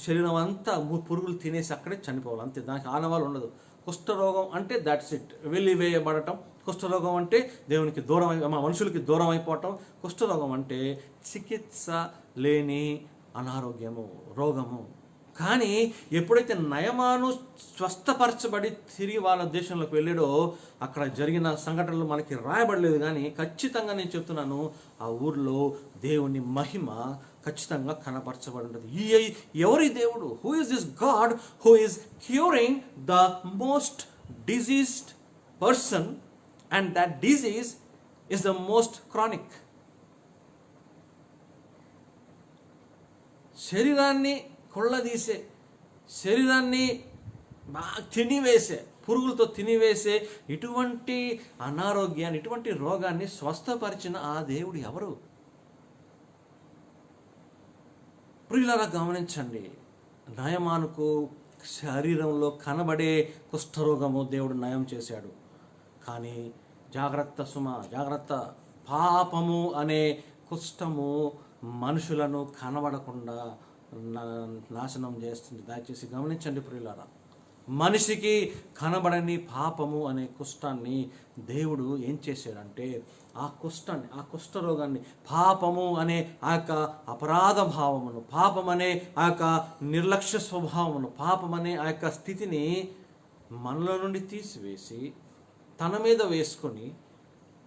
Speaker 1: శరీరం అంతా పురుగులు తినేసి అక్కడే చనిపోవాలి, అంతే. దానికి ఆనవాళ్ళు ఉండదు. కుష్ఠరోగం అంటే దట్స్ ఇట్, వెలివేయబడటం. కుష్ఠరోగం అంటే దేవునికి దూరం, మనుషులకి దూరం అయిపోవటం. కుష్ఠరోగం అంటే చికిత్స లేని అనారోగ్యము, రోగము. కానీ ఎప్పుడైతే నయమాను స్వస్థపరచబడి తిరిగి వాళ్ళ దేశంలోకి వెళ్ళాడో అక్కడ జరిగిన సంఘటనలు మనకి రాయబడలేదు, కానీ ఖచ్చితంగా నేను చెప్తున్నాను, ఆ ఊర్లో దేవుని మహిమ ఖచ్చితంగా కనపరచబడి ఉంటుంది. ఎవరి దేవుడు? Who is this God who is curing the most diseased person, and that disease is the most chronic. శరీరాన్ని కొల్లదీసే, శరీరాన్ని తినివేసే, పురుగులతో తినివేసే ఇటువంటి అనారోగ్యాన్ని, ఇటువంటి రోగాన్ని స్వస్థపరిచిన ఆ దేవుడు ఎవరు? ప్రియులారా గమనించండి, నయమానుకు శరీరంలో కనబడే కుష్ఠరోగము దేవుడు నయం చేశాడు. కానీ జాగ్రత్త జాగ్రత్త, పాపము అనే కుష్ఠము మనుషులను కనబడకుండా నాశనం చేస్తుంది. దయచేసి గమనించండి ప్రియులారా, మనిషికి కనబడని పాపము అనే కుష్ఠాన్ని దేవుడు ఏం చేశాడంటే ఆ కుష్ఠరోగాన్ని, పాపము అనే ఆ యొక్క అపరాధ భావమును, పాపం అనే ఆ యొక్క నిర్లక్ష్య స్వభావమును, పాపం అనే ఆ యొక్క స్థితిని మనలో నుండి తీసివేసి తన మీద వేసుకొని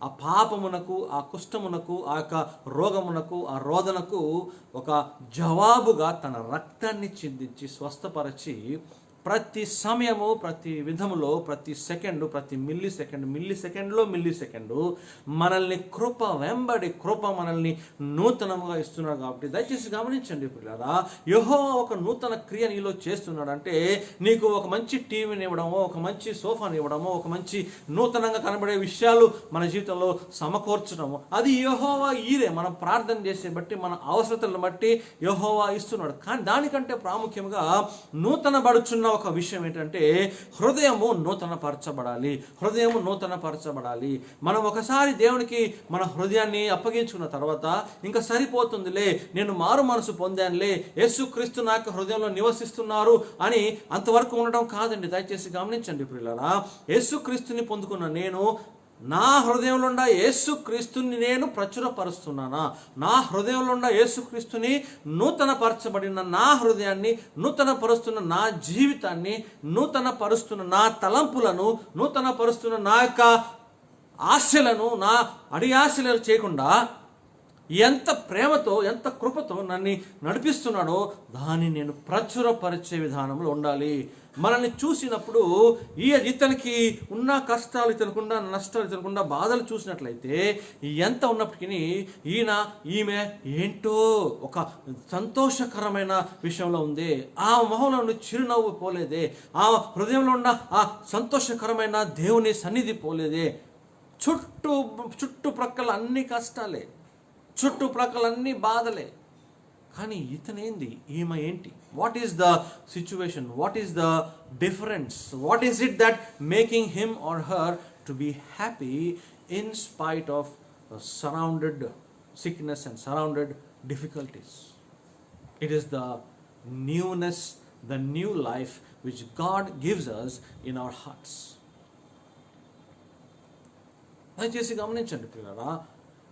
Speaker 1: ఆ పాపమునకు, ఆ కుష్ఠమునకు, ఆ యొక్క రోగమునకు, ఆ రోదనకు ఒక జవాబుగా తన రక్తాన్ని చిందించి స్వస్థపరచి ప్రతి సమయము, ప్రతి విధములో, ప్రతి సెకండు, ప్రతి మిల్లీ సెకండు మనల్ని కృప వెంబడి కృప మనల్ని నూతనముగా ఇస్తున్నాడు. కాబట్టి దయచేసి గమనించండి పిల్లరా, యెహోవా ఒక నూతన క్రియ నీలో చేస్తున్నాడు. అంటే నీకు ఒక మంచి టీవీని ఇవ్వడమో, ఒక మంచి సోఫాని ఇవ్వడమో, ఒక మంచి నూతనంగా కనబడే విషయాలు మన జీవితంలో సమకూర్చడము, అది యెహోవా ఈరే. మనం ప్రార్థన చేసే బట్టి, మన అవసరతలను బట్టి యెహోవా ఇస్తున్నాడు. కానీ దానికంటే ప్రాముఖ్యంగా నూతన పడుచున్న ఒక విషయం ఏంటంటే హృదయము నూతనపరచబడాలి. మనం ఒకసారి దేవునికి మన హృదయాన్ని అప్పగించుకున్న తర్వాత ఇంకా సరిపోతుందిలే, నేను మారు మనసు పొందానులే, యేసుక్రీస్తు నా యొక్క హృదయంలో నివసిస్తున్నారు అని అంతవరకు ఉండడం కాదండి. దయచేసి గమనించండి ప్రియులారా, యేసుక్రీస్తుని పొందుకున్న నేను నా హృదయంలో ఉన్న యేసుక్రీస్తుని నేను ప్రచురపరుస్తున్నానా? నా హృదయంలో ఉన్న యేసుక్రీస్తుని నూతనపరచబడిన నా హృదయాన్ని, నూతనపరుస్తున్న నా జీవితాన్ని, నూతనపరుస్తున్న నా తలంపులను, నూతనపరుస్తున్న నా యొక్క ఆశలను, నా ఆశలు చేయకుండా ఎంత ప్రేమతో, ఎంత కృపతో నన్ను నడిపిస్తున్నాడో దాన్ని నేను ప్రచురపరిచే విధానంలో ఉండాలి. మనల్ని చూసినప్పుడు ఇతనికి ఉన్న కష్టాలు ఇతనుకుండా, నష్టాలు ఇతనుకుండా, బాధలు చూసినట్లయితే ఎంత ఉన్నప్పటికీ ఈమె ఏంటో ఒక సంతోషకరమైన విషయంలో ఉంది. ఆ మొహంలో నుండి చిరునవ్వు పోలేదే, ఆ హృదయంలో ఉన్న ఆ సంతోషకరమైన దేవుని సన్నిధి పోలేదే. చుట్టుప్రక్కల అన్ని కష్టాలే, చుట్టుప్రక్కల అన్ని బాధలే. కానీ ఇతనేంది, ఈమె ఏంటి? What is the situation? What is the difference? What is it that making him or her to be happy in spite of surrounded sickness and surrounded difficulties? It is the newness, the new life which God gives us in our hearts. దయచేసి గమనించండి పిల్లరా,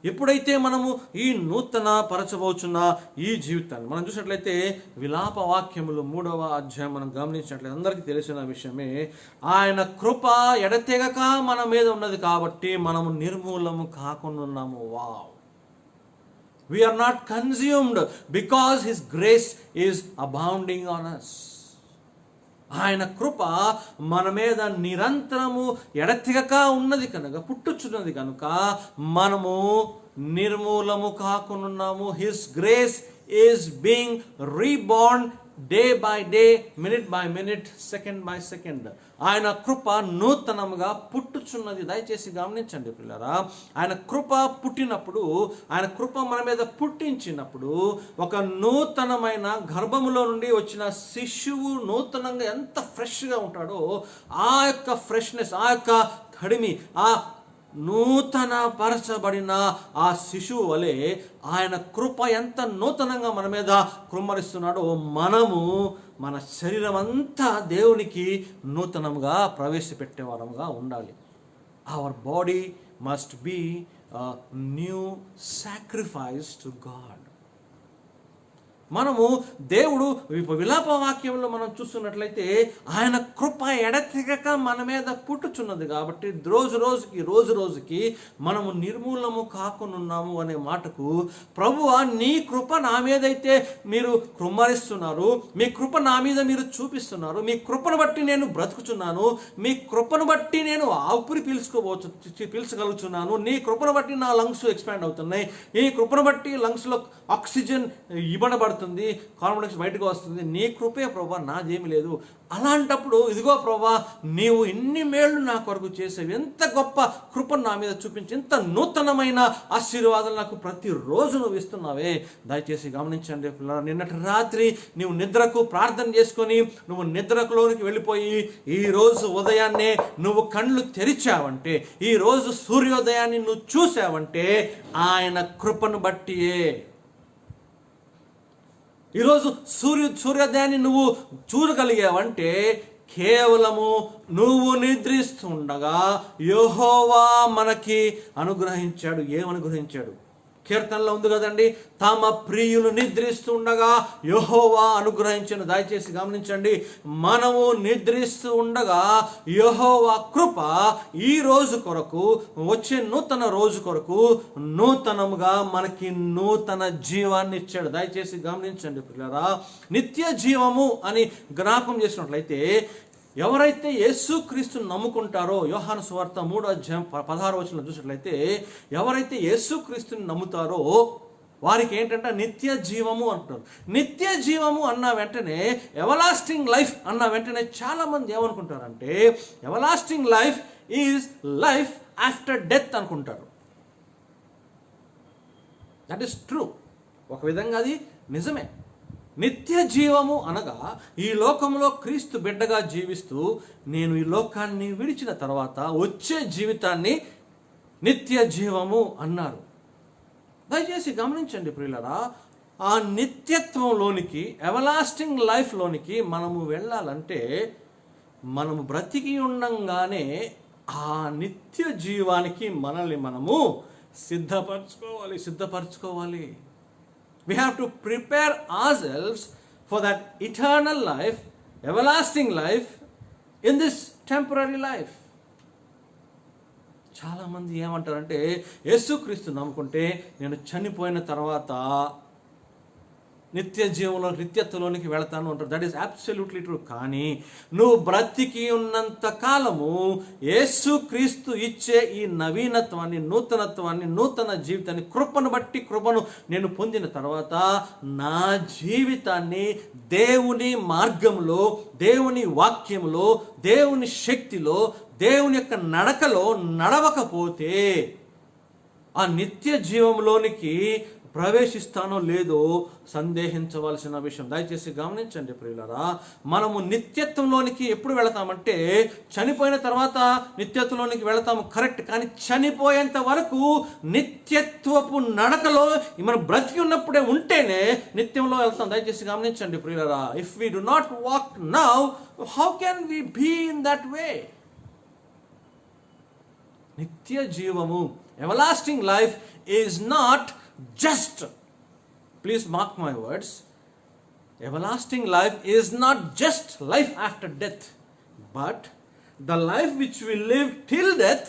Speaker 1: ఎప్పుడైతే మనము ఈ నూతన పరచబోచున్న ఈ జీవితాన్ని మనం చూసినట్లయితే విలాప వాక్యములు 3వ అధ్యాయం మనం గమనించినట్లయితే అందరికీ తెలిసిన విషయమే, ఆయన కృప ఎడతెగక మన మీద ఉన్నది కాబట్టి మనము నిర్మూలము కాకుండా ఉన్నాము. Wow! We are not consumed because His grace is abounding on us. ఆయన కృప మన మీద నిరంతరము ఎడతెగక ఉన్నది కనుక, పుట్టుచున్నది కనుక మనము నిర్మూలము కాకున్నాము. His grace is being reborn day by day, minute by minute, second by second. ఆయన కృప నూతనముగా పుట్టుచున్నది. దయచేసి గమనించండి పిల్లరా, ఆయన కృప పుట్టినప్పుడు, ఆయన కృప మన మీద పుట్టించినప్పుడు, ఒక నూతనమైన గర్భములో నుండి వచ్చిన శిశువు నూతనంగా ఎంత ఫ్రెష్గా ఉంటాడో, ఆ యొక్క ఫ్రెష్నెస్, ఆ యొక్క తడిమి, ఆ నూతన పరచబడిన ఆ శిశువు వలె ఆయన కృప ఎంత నూతనంగా మన మీద కృమ్మరిస్తున్నాడో, మనము మన శరీరం అంతా దేవునికి నూతనంగా ప్రవేశపెట్టే వారముగా ఉండాలి. Our body must be new sacrifice to God. మనము దేవుడు విలాప వాక్యంలో మనం చూస్తున్నట్లయితే ఆయన కృప ఎడతెగక మన మీద పుట్టుచున్నది కాబట్టి రోజు రోజుకి మనము నిర్మూలము కాకున్నాము అనే మాటకు, ప్రభువా నీ కృప నా మీదైతే మీరు కృమ్మరిస్తున్నారు, మీ కృప నా మీద మీరు చూపిస్తున్నారు, మీ కృపను బట్టి నేను బ్రతుకుచున్నాను, మీ కృపను బట్టి నేను ఊపిరి పీల్చగలుగుతున్నాను, నీ కృపను బట్టి నా లంగ్స్ ఎక్స్పాండ్ అవుతున్నాయి, ఈ కృపను బట్టి లంగ్స్లో ఆక్సిజన్ ఇవ్వబడుతుంది, మారుతుంది, కాన్ఫిడెన్స్ బయటకు వస్తుంది. నీ కృపే ప్రభా, నాదేమి లేదు. అలాంటప్పుడు ఇదిగో ప్రభా, నీవు ఇన్ని మేళ్ళు నా కొరకు చేసేవి, ఎంత గొప్ప కృపను నా మీద చూపించి, ఎంత నూతనమైన ఆశీర్వాదాలు నాకు ప్రతిరోజు నువ్వు ఇస్తున్నావే. దయచేసి గమనించండి పిల్లలు, నిన్నటి రాత్రి నువ్వు నిద్రకు ప్రార్థన చేసుకొని నువ్వు నిద్రలోనికి వెళ్ళిపోయి ఈరోజు ఉదయాన్నే నువ్వు కళ్ళు తెరిచావంటే, ఈరోజు సూర్యోదయాన్ని నువ్వు చూసావంటే ఆయన కృపను బట్టియే. ఈరోజు సూర్యోదయాన్ని నువ్వు చూడగలిగావంటే కేవలము నువ్వు నిద్రిస్తుండగా యెహోవా మనకి అనుగ్రహించాడు. ఏమనుగ్రహించాడు? కీర్తనలో ఉంది కదండి, తమ ప్రియులు నిద్రిస్తుండగా యెహోవా అనుగ్రహించను. దయచేసి గమనించండి, మనము నిద్రిస్తూ ఉండగా యెహోవా కృప ఈ రోజు కొరకు, వచ్చే నూతన రోజు కొరకు నూతనముగా మనకి నూతన జీవాన్ని ఇచ్చాడు. దయచేసి గమనించండి పిల్లరా, నిత్య జీవము అని జ్ఞాపకం చేసినట్లయితే ఎవరైతే యేసుక్రీస్తుని నమ్ముకుంటారో, యోహాను సువార్త 3:16 చూసినట్లయితే ఎవరైతే యేసుక్రీస్తుని నమ్ముతారో వారికి ఏంటంటే నిత్య జీవము అంటారు. నిత్య జీవము అన్న వెంటనే, ఎవలాస్టింగ్ లైఫ్ అన్న వెంటనే చాలా మంది ఏమనుకుంటారంటే everlasting life is life after death అనుకుంటారు. That is true. ఒక విధంగా అది నిజమే. నిత్య జీవము అనగా ఈ లోకంలో క్రీస్తు బిడ్డగా జీవిస్తూ నేను ఈ లోకాన్ని విడిచిన తర్వాత వచ్చే జీవితాన్ని నిత్య జీవము అన్నారు. దయచేసి గమనించండి ప్రియులారా, ఆ నిత్యత్వంలోనికి, ఎవలాస్టింగ్ లైఫ్లోనికి మనము వెళ్ళాలంటే మనము బ్రతికి ఉండంగానే ఆ నిత్య జీవానికి మనల్ని మనము సిద్ధపరచుకోవాలి. We have to prepare ourselves for that eternal life, everlasting life in this temporary life. చాలా మంది ఏమంటారంటే యేసుక్రీస్తు నమ్ముకుంటే నేను చనిపోయిన తర్వాత నిత్య జీవంలో, నిత్యత్వంలోనికి వెళతాను అంటారు. That is absolutely true. కానీ నువ్వు బ్రతికి ఉన్నంత కాలము యేసుక్రీస్తు ఇచ్చే ఈ నవీనత్వాన్ని, నూతనత్వాన్ని, నూతన జీవితాన్ని, కృపను బట్టి కృపను నేను పొందిన తర్వాత నా జీవితాన్ని దేవుని మార్గంలో, దేవుని వాక్యంలో, దేవుని శక్తిలో, దేవుని యొక్క నడకలో నడవకపోతే ఆ నిత్య జీవంలోనికి ప్రవేశిస్తానో లేదో సందేహించవలసిన విషయం. దయచేసి గమనించండి ప్రియులారా, మనము నిత్యత్వంలోనికి ఎప్పుడు వెళతామంటే చనిపోయిన తర్వాత నిత్యత్వంలోనికి వెళతాము, కరెక్ట్. కానీ చనిపోయేంత వరకు నిత్యత్వపు నడకలో మనం బ్రతికి ఉన్నప్పుడే ఉంటేనే నిత్యంలో వెళ్తాం. దయచేసి గమనించండి ప్రియులారా, if we do not walk now, how can we be in that way? నిత్య జీవము, everlasting life is not just, please mark my words, everlasting life is not just life after death, but the life which we live till death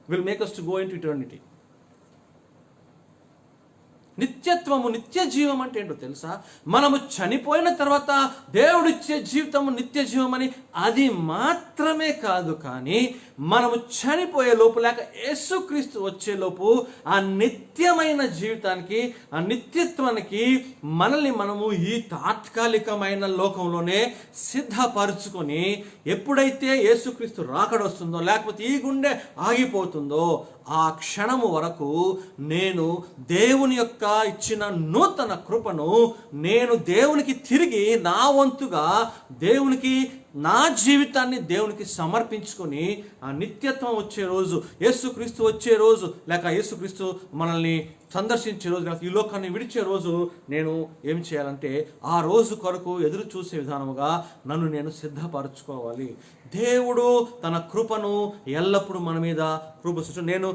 Speaker 1: will make us to go into eternity. నిత్యత్వము, నిత్య జీవం అంటే ఏంటో తెలుసా? మనము చనిపోయిన తర్వాత దేవుడిచ్చే జీవితము నిత్య జీవం అని అది మాత్రమే కాదు, కానీ మనము చనిపోయే లోపు, లేక యేసుక్రీస్తు వచ్చేలోపు ఆ నిత్యమైన జీవితానికి, ఆ నిత్యత్వానికి మనల్ని మనము ఈ తాత్కాలికమైన లోకంలోనే సిద్ధపరచుకొని, ఎప్పుడైతే యేసుక్రీస్తు రాకడొస్తుందో, లేకపోతే ఈ గుండె ఆగిపోతుందో ఆ క్షణము వరకు నేను దేవుని యొక్క ఇచ్చిన నూతన కృపను నేను దేవునికి తిరిగి నా వంతుగా దేవునికి నా జీవితాన్ని దేవునికి సమర్పించుకొని ఆ నిత్యత్వం వచ్చే రోజు, యేసుక్రీస్తు వచ్చే రోజు, లేక యేసుక్రీస్తు మనల్ని సందర్శించే రోజు, లేక ఈ లోకాన్ని విడిచే రోజు నేను ఏం చేయాలంటే ఆ రోజు కొరకు ఎదురు చూసే విధానముగా నన్ను నేను సిద్ధపరచుకోవాలి. దేవుడు తన కృపను ఎల్లప్పుడూ మన మీద కృప, నేను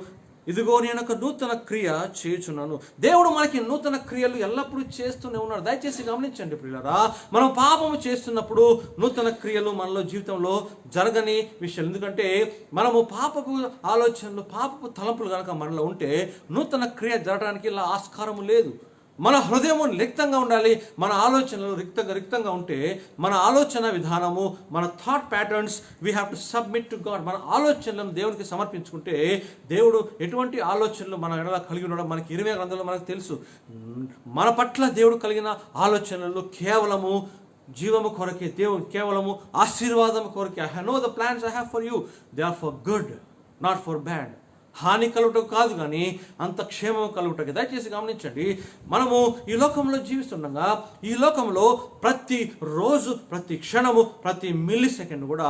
Speaker 1: ఇదిగో నేను ఒక నూతన క్రియ చేయుచున్నాను. దేవుడు మనకి నూతన క్రియలు ఎల్లప్పుడూ చేస్తూనే ఉన్నాడు. దయచేసి గమనించండి ప్రియులారా, మనం పాపము చేస్తున్నప్పుడు నూతన క్రియలు మనలో జీవితంలో జరగని విషయాలు. ఎందుకంటే మనము పాపపు ఆలోచనలు, పాపపు తలంపులు కనుక మనలో ఉంటే నూతన క్రియ జరగడానికి ఇలా ఆస్కారము లేదు. మన హృదయము రిక్తంగా ఉండాలి. మన ఆలోచనలు రిక్తంగా ఉంటే మన ఆలోచన విధానము, మన thought patterns we have to submit to God. మన ఆలోచనలను దేవునికి సమర్పించుకుంటే దేవుడు ఎటువంటి ఆలోచనలు మన ఎడల కలిగి ఉండడం మనకి 20 గ్రంథంలో మనకు తెలుసు. మన పట్ల దేవుడు కలిగిన ఆలోచనలు కేవలము జీవము కొరకే, దేవుడు కేవలము ఆశీర్వాదం కొరకే. I know the plans I have for you, they are for good not for bad. హాని కలుగుటకు కాదు కానీ అంత క్షేమం కలుగుటకు. దయచేసి గమనించండి, మనము ఈ లోకంలో జీవిస్తుండగా ఈ లోకంలో ప్రతి రోజు, ప్రతి క్షణము, ప్రతి మిల్లీ సెకండ్ కూడా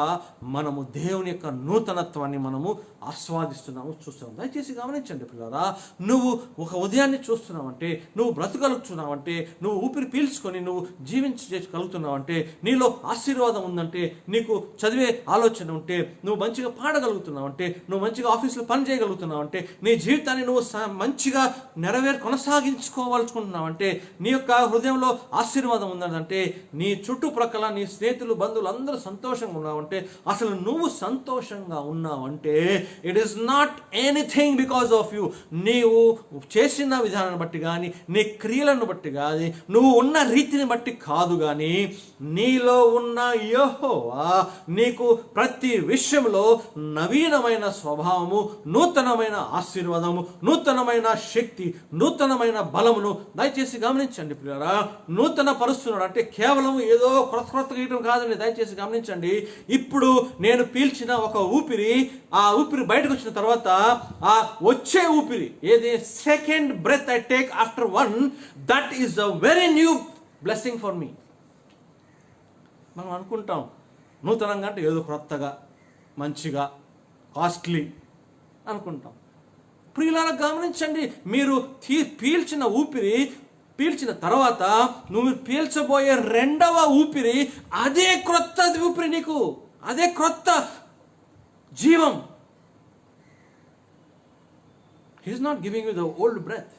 Speaker 1: మనము దేవుని యొక్క నూతనత్వాన్ని మనము ఆస్వాదిస్తున్నాము, చూస్తున్నాము. దయచేసి గమనించండి పిల్లరా, నువ్వు ఒక ఉదయాన్ని చూస్తున్నావంటే, నువ్వు బ్రతకలుగుతున్నావంటే, నువ్వు ఊపిరి పీల్చుకొని నువ్వు జీవించగలుగుతున్నావంటే, నీలో ఆశీర్వాదం ఉందంటే, నీకు చదివే ఆలోచన ఉంటే, నువ్వు మంచిగా పాడగలుగుతున్నావంటే, నువ్వు మంచిగా ఆఫీసులో పని చేయగలుగుతున్నావు అంటే, నీ జీవితాన్ని నువ్వు మంచిగా కొనసాగించుకోవాలనుకుంటున్నావంటే, నీ యొక్క హృదయంలో ఆశీర్వాదం ఉందంటే, నీ చుట్టుప్రక్కల నీ స్నేహితులు బంధువులు అందరూ సంతోషంగా ఉన్నావంటే, అసలు నువ్వు సంతోషంగా ఉన్నావంటే it is not anything because of you. నీవు చేసిన విధానాన్ని బట్టి కానీ, నీ క్రియలను బట్టి కానీ, నువ్వు ఉన్న రీతిని బట్టి కాదు కానీ, నీలో ఉన్న యెహోవా నీకు ప్రతి విషయంలో నవీనమైన స్వభావము, నూతనమైన ఆశీర్వాదము, నూతనమైన శక్తి, నూతనమైన బలమును దయచేసి గమనించండి పిల్లరా. నూతన పరుస్తున్నాడు అంటే కేవలం ఏదో కొత్త గీయటం కాదండి. దయచేసి గమనించండి, ఇప్పుడు నేను పీల్చిన ఒక ఊపిరి, ఆ ఊపిరి బయటకు వచ్చిన తర్వాత ఆ వచ్చే ఊపిరి ఏది, second breath I take after one, that is a very new blessing for me. మనం అనుకుంటాం నూతనంగా అంటే ఏదో క్రొత్తగా, మంచిగా, కాస్ట్లీ అనుకుంటాం. ప్రియులారా గమనించండి, మీరు పీల్చిన ఊపిరి పీల్చిన తర్వాత నువ్వు పీల్చబోయే రెండవ ఊపిరి అదే క్రొత్త ఊపిరి, నీకు అదే క్రొత్త జీవం. He is not giving you the old breath.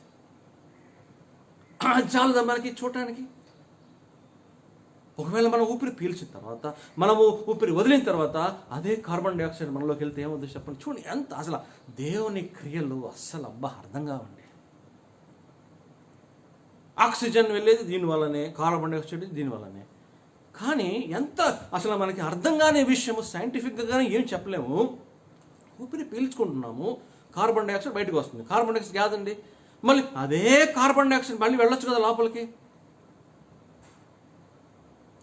Speaker 1: చాలదా మనకి చూడటానికి? ఒకవేళ మనం ఊపిరి పీల్చిన తర్వాత, మనము ఊపిరి వదిలిన తర్వాత అదే కార్బన్ డైఆక్సైడ్ మనలోకి వెళ్తే ఏమవుతుందో చెప్పండి. చూడండి ఎంత అసలు దేవుని క్రియలు అస్సలు అర్థం కావండి. ఆక్సిజన్ వెళ్ళేది దీనివల్లనే, కార్బన్ డైఆక్సైడ్ దీనివల్లనే. కానీ ఎంత అసలు మనకి అర్థం కాని విషయము, సైంటిఫిక్గా ఏం చెప్పలేము. ఊపిరి పీల్చుకుంటున్నాము, కార్బన్ డైఆక్సైడ్ బయటకు వస్తుంది. కార్బన్ డైఆక్సైడ్ కాదండి, మళ్ళీ అదే కార్బన్ డైఆక్సైడ్ మళ్ళీ వెళ్ళొచ్చు కదా లోపలికి.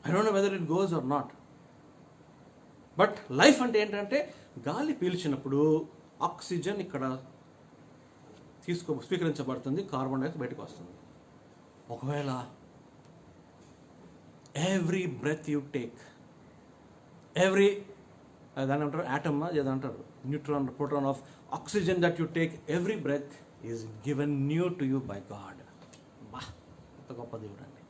Speaker 1: I don't know whether it goes or not. But life అంటే ఏంటంటే, గాలి పీల్చినప్పుడు ఆక్సిజన్ ఇక్కడ స్వీకరించబడుతుంది, కార్బన్ డైఆక్సైడ్ బయటకు వస్తుంది. ఒకవేళ every breath you take, every దాని అంటారు యాటమ్ ఏదంటారు, neutron, proton of oxygen that you take, every breath is given new to you by God. ఎంత గొప్ప దేవుడు అండి.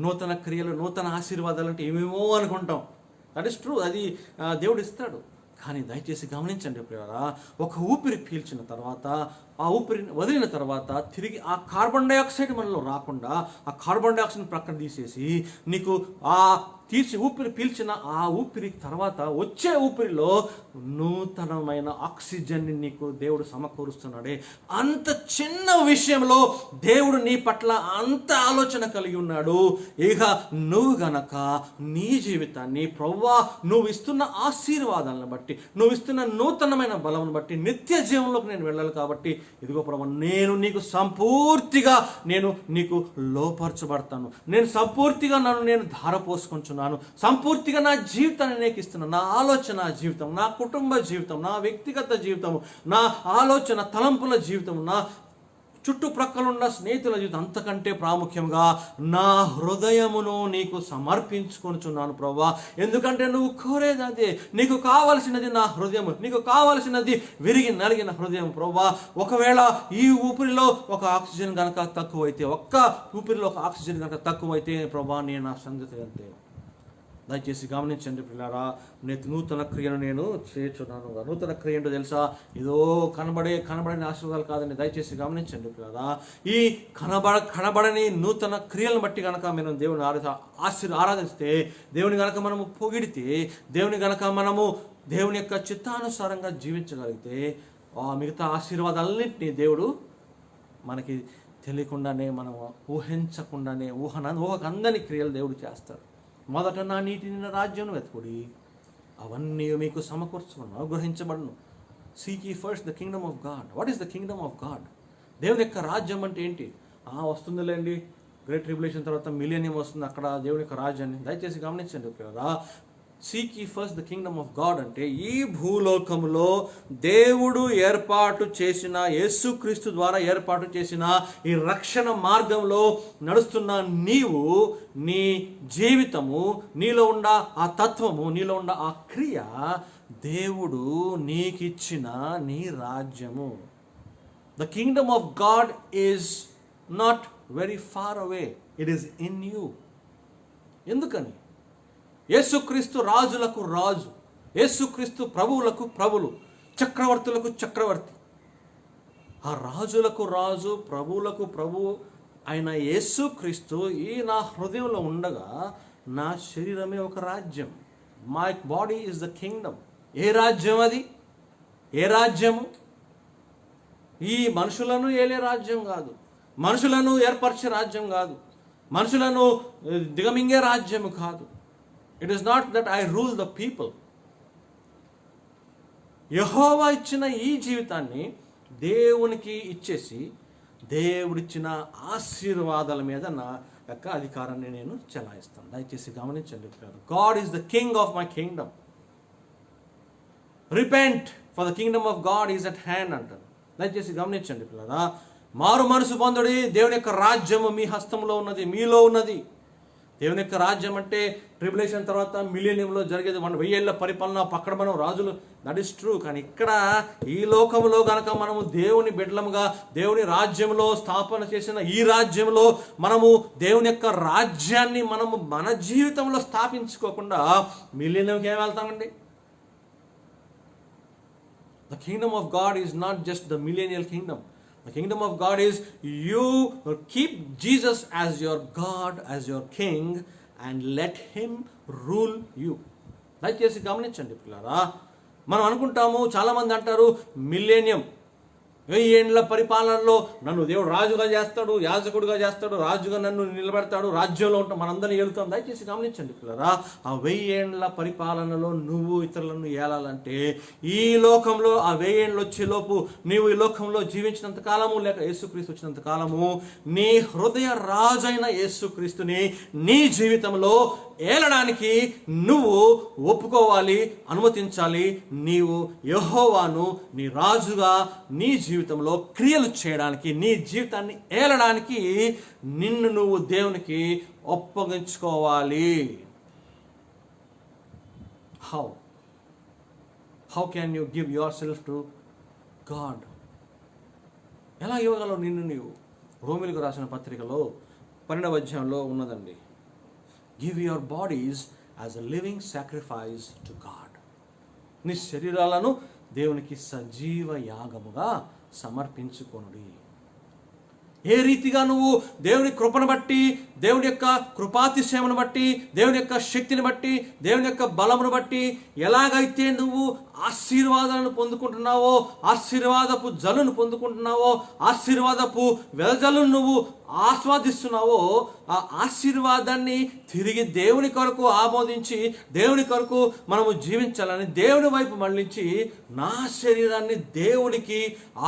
Speaker 1: నూతన క్రియలు, నూతన ఆశీర్వాదాలు అంటే ఏమేమో అనుకుంటాం. దట్ ఈస్ ట్రూ, అది దేవుడు ఇస్తాడు. కానీ దయచేసి గమనించండి ప్రియులారా, ఒక ఊపిరి పీల్చిన తర్వాత, ఆ ఊపిరిని వదిలిన తర్వాత తిరిగి ఆ కార్బన్ డైఆక్సైడ్ మనలో రాకుండా ఆ కార్బన్ డైఆక్సైడ్ ప్రక్కన తీసేసి నీకు ఆ ఊపిరి పీల్చిన ఆ ఊపిరి తర్వాత వచ్చే ఊపిరిలో నూతనమైన ఆక్సిజన్ని నీకు దేవుడు సమకూరుస్తున్నాడే. అంత చిన్న విషయంలో దేవుడు నీ పట్ల అంత ఆలోచన కలిగి ఉన్నాడు. ఇక నువ్వు గనక నీ జీవితాన్ని ప్రభువా నువ్వు ఇస్తున్న ఆశీర్వాదాలను బట్టి, నువ్వు ఇస్తున్న నూతనమైన బలం బట్టి నిత్య జీవంలోకి నేను వెళ్ళాలి. కాబట్టి ఇదిగో ప్రభువా, నేను నీకు సంపూర్తిగా నేను నీకు లోపరచబడతాను, నేను సంపూర్తిగా నేను ధారపోసుకుంటున్నాను, సంపూర్తిగా నా జీవితాన్ని నీకు ఇస్తున్నాను. నా ఆలోచన జీవితం, నా కుటుంబ జీవితం, నా వ్యక్తిగత జీవితము, నా ఆలోచన తలంపుల జీవితము, నా చుట్టుప్రక్కల ఉన్న స్నేహితుల జీవితం, అంతకంటే ప్రాముఖ్యంగా నా హృదయమును నీకు సమర్పించుకొనుచున్నాను ప్రభువా. ఎందుకంటే నువ్వు కోరేది అదే, నీకు కావలసినది నా హృదయము, నీకు కావలసినది విరిగి నలిగిన హృదయం ప్రభువా. ఒకవేళ ఈ ఊపిరిలో ఒక ఆక్సిజన్ కనుక తక్కువైతే, ఒక్క ఊపిరిలో ఒక ఆక్సిజన్ కనుక తక్కువైతే ప్రభువా, నేను నా సంగతి అంతే. దయచేసి గమనించండి పిల్లారా, నూతన క్రియను నేను చేస్తున్నాను. నూతన క్రియ ఏంటో తెలుసా? ఏదో కనబడని ఆశీర్వాదాలు కాదండి. దయచేసి గమనించండి పిల్లారా, ఈ కనబడని నూతన క్రియలను బట్టి కనుక మనం దేవుని ఆరాధిస్తే, దేవుని కనుక మనము పొగిడితే, దేవుని కనుక మనము దేవుని యొక్క చిత్తానుసారంగా జీవించగలిగితే, ఆ మిగతా ఆశీర్వాదాలన్నింటినీ దేవుడు మనకి తెలియకుండానే మనం ఊహించకుండానే ఊహకందని క్రియలు దేవుడు చేస్తాడు. మొదట నా నీతి నిన్న రాజ్యం వెతుకుడి, అవన్నీ మీకు సమకూర్చుకును, అనుగ్రహించబడును. Seek ye first the kingdom of God. What is the kingdom of God? దేవుని యొక్క రాజ్యం అంటే ఏంటి? వస్తుందిలేండి, గ్రేట్ ట్రిబ్యులేషన్ తర్వాత మిలియనియం వస్తుంది, అక్కడ దేవుని యొక్క రాజ్యాన్ని. దయచేసి గమనించండి కదా. Seek ye first the kingdom of God అంటే ఈ భూలోకంలో దేవుడు ఏర్పాటు చేసిన, యేసుక్రీస్తు ద్వారా ఏర్పాటు చేసిన ఈ రక్షణ మార్గంలో నడుస్తున్న నీవు, నీ జీవితము, నీలో ఉన్న ఆ తత్వము, నీలో ఉన్న ఆ క్రియ దేవుడు నీకిచ్చిన నీ రాజ్యము. The kingdom of God is not very far away. It is in you. ఎందుకని? యేసుక్రీస్తు రాజులకు రాజు, యేసుక్రీస్తు ప్రభువులకు ప్రభులు, చక్రవర్తులకు చక్రవర్తి. ఆ రాజులకు రాజు, ప్రభువులకు ప్రభువు అయిన యేసుక్రీస్తు ఈ నా హృదయంలో ఉండగా నా శరీరమే ఒక రాజ్యం. My body is the kingdom. ఏ రాజ్యం అది? ఏ రాజ్యము? ఈ మనుషులను ఏలే రాజ్యం కాదు, మనుషులను ఏర్పరిచే రాజ్యం కాదు, మనుషులను దిగమింగే రాజ్యము కాదు. It is not that I rule the people. Yehovah ఇచ్చిన ఈ జీవితాన్ని దేవునికి ఇచ్చేసి, దేవుడిచ్చిన ఆశీర్వాదాల మీద నా యొక్క అధికారాన్ని నేను చెలాయిస్తాను. దయచేసి గమనించండి. God is the king of my Kingdom. Repent for the kingdom of God is at hand అంటారు. దయచేసి గమనించండి పిల్లరా. మారు మనసు పొందుడి. దేవుని యొక్క రాజ్యము మీ హస్తంలో ఉన్నది, మీలో ఉన్నది. దేవుని యొక్క రాజ్యం అంటే ట్రిబ్యులేషన్ తర్వాత మిలియనియంలో జరిగేది, 1000 ఏళ్ల పరిపాలన, పక్కడ మనం రాజులు. That is true. కానీ ఇక్కడ ఈ లోకంలో గనక మనము దేవుని బిడ్డలముగా దేవుని రాజ్యంలో స్థాపన చేసిన ఈ రాజ్యంలో మనము దేవుని యొక్క రాజ్యాన్ని మనము మన జీవితంలో స్థాపించుకోకుండా మిలియనియంకి ఏం వెళ్తామండి? The kingdom of God is not just the millennial kingdom. The kingdom of God is you keep Jesus as your God, as your king, and let him rule you. దయచేసి గమనించండి పిల్లరా. మనం అనుకుంటాము, చాలామంది అంటారు, మిలేనియం 1000 ఏళ్ల పరిపాలనలో నన్ను దేవుడు రాజుగా చేస్తాడు, యాజకుడుగా చేస్తాడు, రాజుగా నన్ను నిలబెడతాడు, రాజ్యంలో ఉంటాం, మనందరినీ ఏలుతాం. దయచేసి గమనించండి పిల్లరా. ఆ 1000 ఏళ్ల పరిపాలనలో నువ్వు ఇతరులను ఏలాలంటే ఈ లోకంలో ఆ 1000 ఏళ్ళు వచ్చేలోపు నీవు ఈ లోకంలో జీవించినంత కాలము, లేక యేసుక్రీస్తు వచ్చినంత కాలము, నీ హృదయ రాజైన యేసుక్రీస్తుని నీ జీవితంలో ఏలడానికి నువ్వు ఒప్పుకోవాలి, అనుమతించాలి. నీవు యెహోవాను నీ రాజుగా నీ జీవితంలో క్రియలు చేయడానికి, నీ జీవితాన్ని ఏలడానికి నిన్ను నువ్వు దేవునికి ఒప్పగించుకోవాలి. How can you give yourself to God? ఎలా ఇవ్వగలవు నిన్ను నీవు? రోమిలకు రాసిన పత్రికలో 12వ అధ్యాయంలో ఉన్నదండి. Give your bodies as a living sacrifice to God. నీ శరీరాలను దేవునికి సజీవ యాగముగా సమర్పించుకొనుడి. ఏ రీతిగా నువ్వు దేవుని కృపను బట్టి, దేవుని యొక్క కృపాతిశయమును బట్టి, దేవుని యొక్క శక్తిని బట్టి, దేవుని యొక్క బలమును బట్టి ఎలాగైతే నువ్వు ఆశీర్వాదాలను పొందుకుంటున్నావో, ఆశీర్వాదపు జలును పొందుకుంటున్నావో, ఆశీర్వాదపు వెదజలును నువ్వు ఆస్వాదిస్తున్నావో, ఆ ఆశీర్వాదాన్ని తిరిగి దేవుని కొరకు ఆమోదించి, దేవుని కొరకు మనము జీవించాలని దేవుని వైపు మళ్ళించి, నా శరీరాన్ని దేవునికి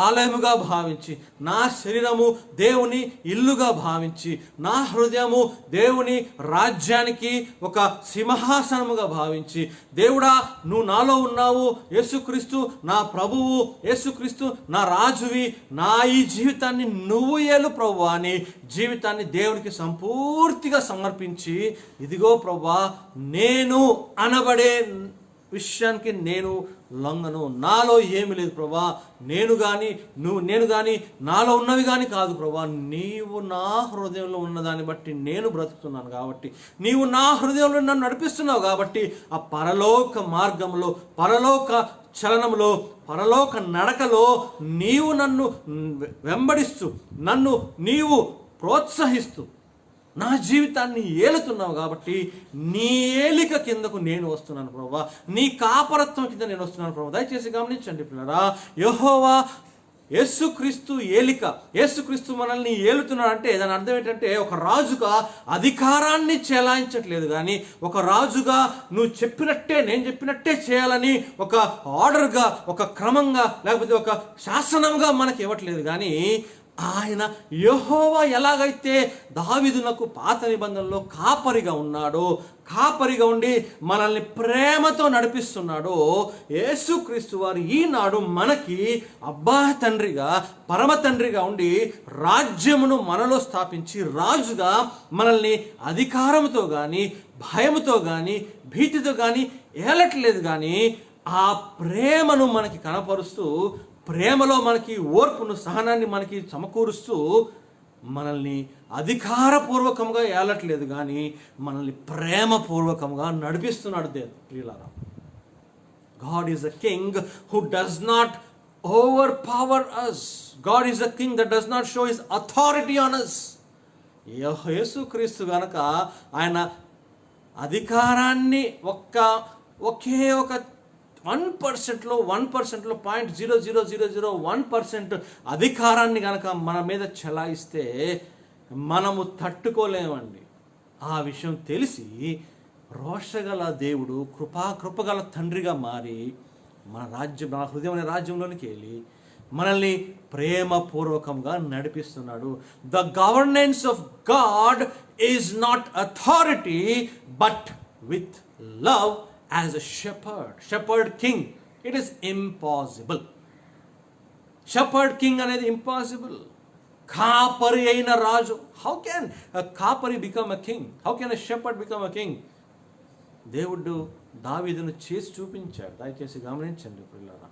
Speaker 1: ఆలయముగా భావించి, నా శరీరము దేవుని ఇల్లుగా భావించి, నా హృదయము దేవుని రాజ్యానికి ఒక సింహాసనముగా భావించి, దేవుడా నువ్వు నాలో ఉన్నావు, యేసుక్రీస్తు నా ప్రభువు, యేసుక్రీస్తు నా రాజువి, నా ఈ జీవితాన్ని నువ్వు ఏలు ప్రభువా అని జీవితాన్ని దేవునికి సంపూర్తిగా సమర్పించి, ఇదిగో ప్రభువా నేను అనబడే విషయానికి నేను లొంగను, నాలో ఏమి లేదు ప్రభా, నేను కానీ నాలో ఉన్నవి కానీ కాదు ప్రభా, నీవు నా హృదయంలో ఉన్నదాన్ని బట్టి నేను బ్రతుకుతున్నాను కాబట్టి, నీవు నా హృదయంలో నన్ను నడిపిస్తున్నావు కాబట్టి, ఆ పరలోక మార్గంలో, పరలోక చలనంలో, పరలోక నడకలో నీవు నన్ను వెంబడిస్తూ, నన్ను నీవు ప్రోత్సహిస్తూ నా జీవితాన్ని ఏలుతున్నావు కాబట్టి, నీ ఏలిక కిందకు నేను వస్తున్నాను ప్రభువా, నీ కాపరత్వం కింద నేను వస్తున్నాను ప్రభువా. దయచేసి గమనించండి పిల్లరా. యెహోవా యేసుక్రీస్తు ఏలిక, యేసుక్రీస్తు మనల్ని ఏలుతున్నాడు అంటే దాని అర్థం ఏంటంటే ఒక రాజుగా అధికారాన్ని చెలాయించట్లేదు, కానీ ఒక రాజుగా నువ్వు చెప్పినట్టే, నేను చెప్పినట్టే చేయాలని ఒక ఆర్డర్గా, ఒక క్రమంగా, లేకపోతే ఒక శాసనంగా మనకి ఇవ్వట్లేదు. కానీ ఆయన యెహోవా ఎలాగైతే దావీదునకు పాత నిబంధనలో కాపరిగా ఉన్నాడో, కాపరిగా ఉండి మనల్ని ప్రేమతో నడిపిస్తున్నాడో, యేసుక్రీస్తు వారు ఈనాడు మనకి అబ్బా తండ్రిగా, పరమ తండ్రిగా ఉండి రాజ్యమును మనలో స్థాపించి రాజుగా మనల్ని అధికారంతో కానీ, భయముతో కానీ, భీతితో కానీ ఏలట్లేదు. కానీ ఆ ప్రేమను మనకి కనపరుస్తూ, ప్రేమలో మనకి ఓర్పును, సహనాన్ని మనకి సమకూరుస్తూ మనల్ని అధికారపూర్వకంగా ఏలట్లేదు, కానీ మనల్ని ప్రేమపూర్వకంగా నడిపిస్తున్నాడు ప్రియులారా. God is a king who does not overpower us. God is a king that does not show his authority on us. యేసుక్రీస్తు గనక ఆయన అధికారాన్ని ఒకే ఒక 1%లో 0.00001% అధికారాన్ని కనుక మన మీద చెలాయిస్తే మనము తట్టుకోలేమండి. ఆ విషయం తెలిసి రోషగల దేవుడు కృపగల తండ్రిగా మారి మన హృదయం అనే రాజ్యంలోనికి వెళ్ళి మనల్ని ప్రేమపూర్వకంగా నడిపిస్తున్నాడు. The governance of God is not authority but with love as a shepherd king. It is impossible. Shepherd king అనేది impossible. కాపరి అయిన రాజు. How can a కాపరి become a king? How can a shepherd become a king? దేవుడు దావీదును చేసి చూపించాడు. దయచేసి గమనించండి పిల్లరా.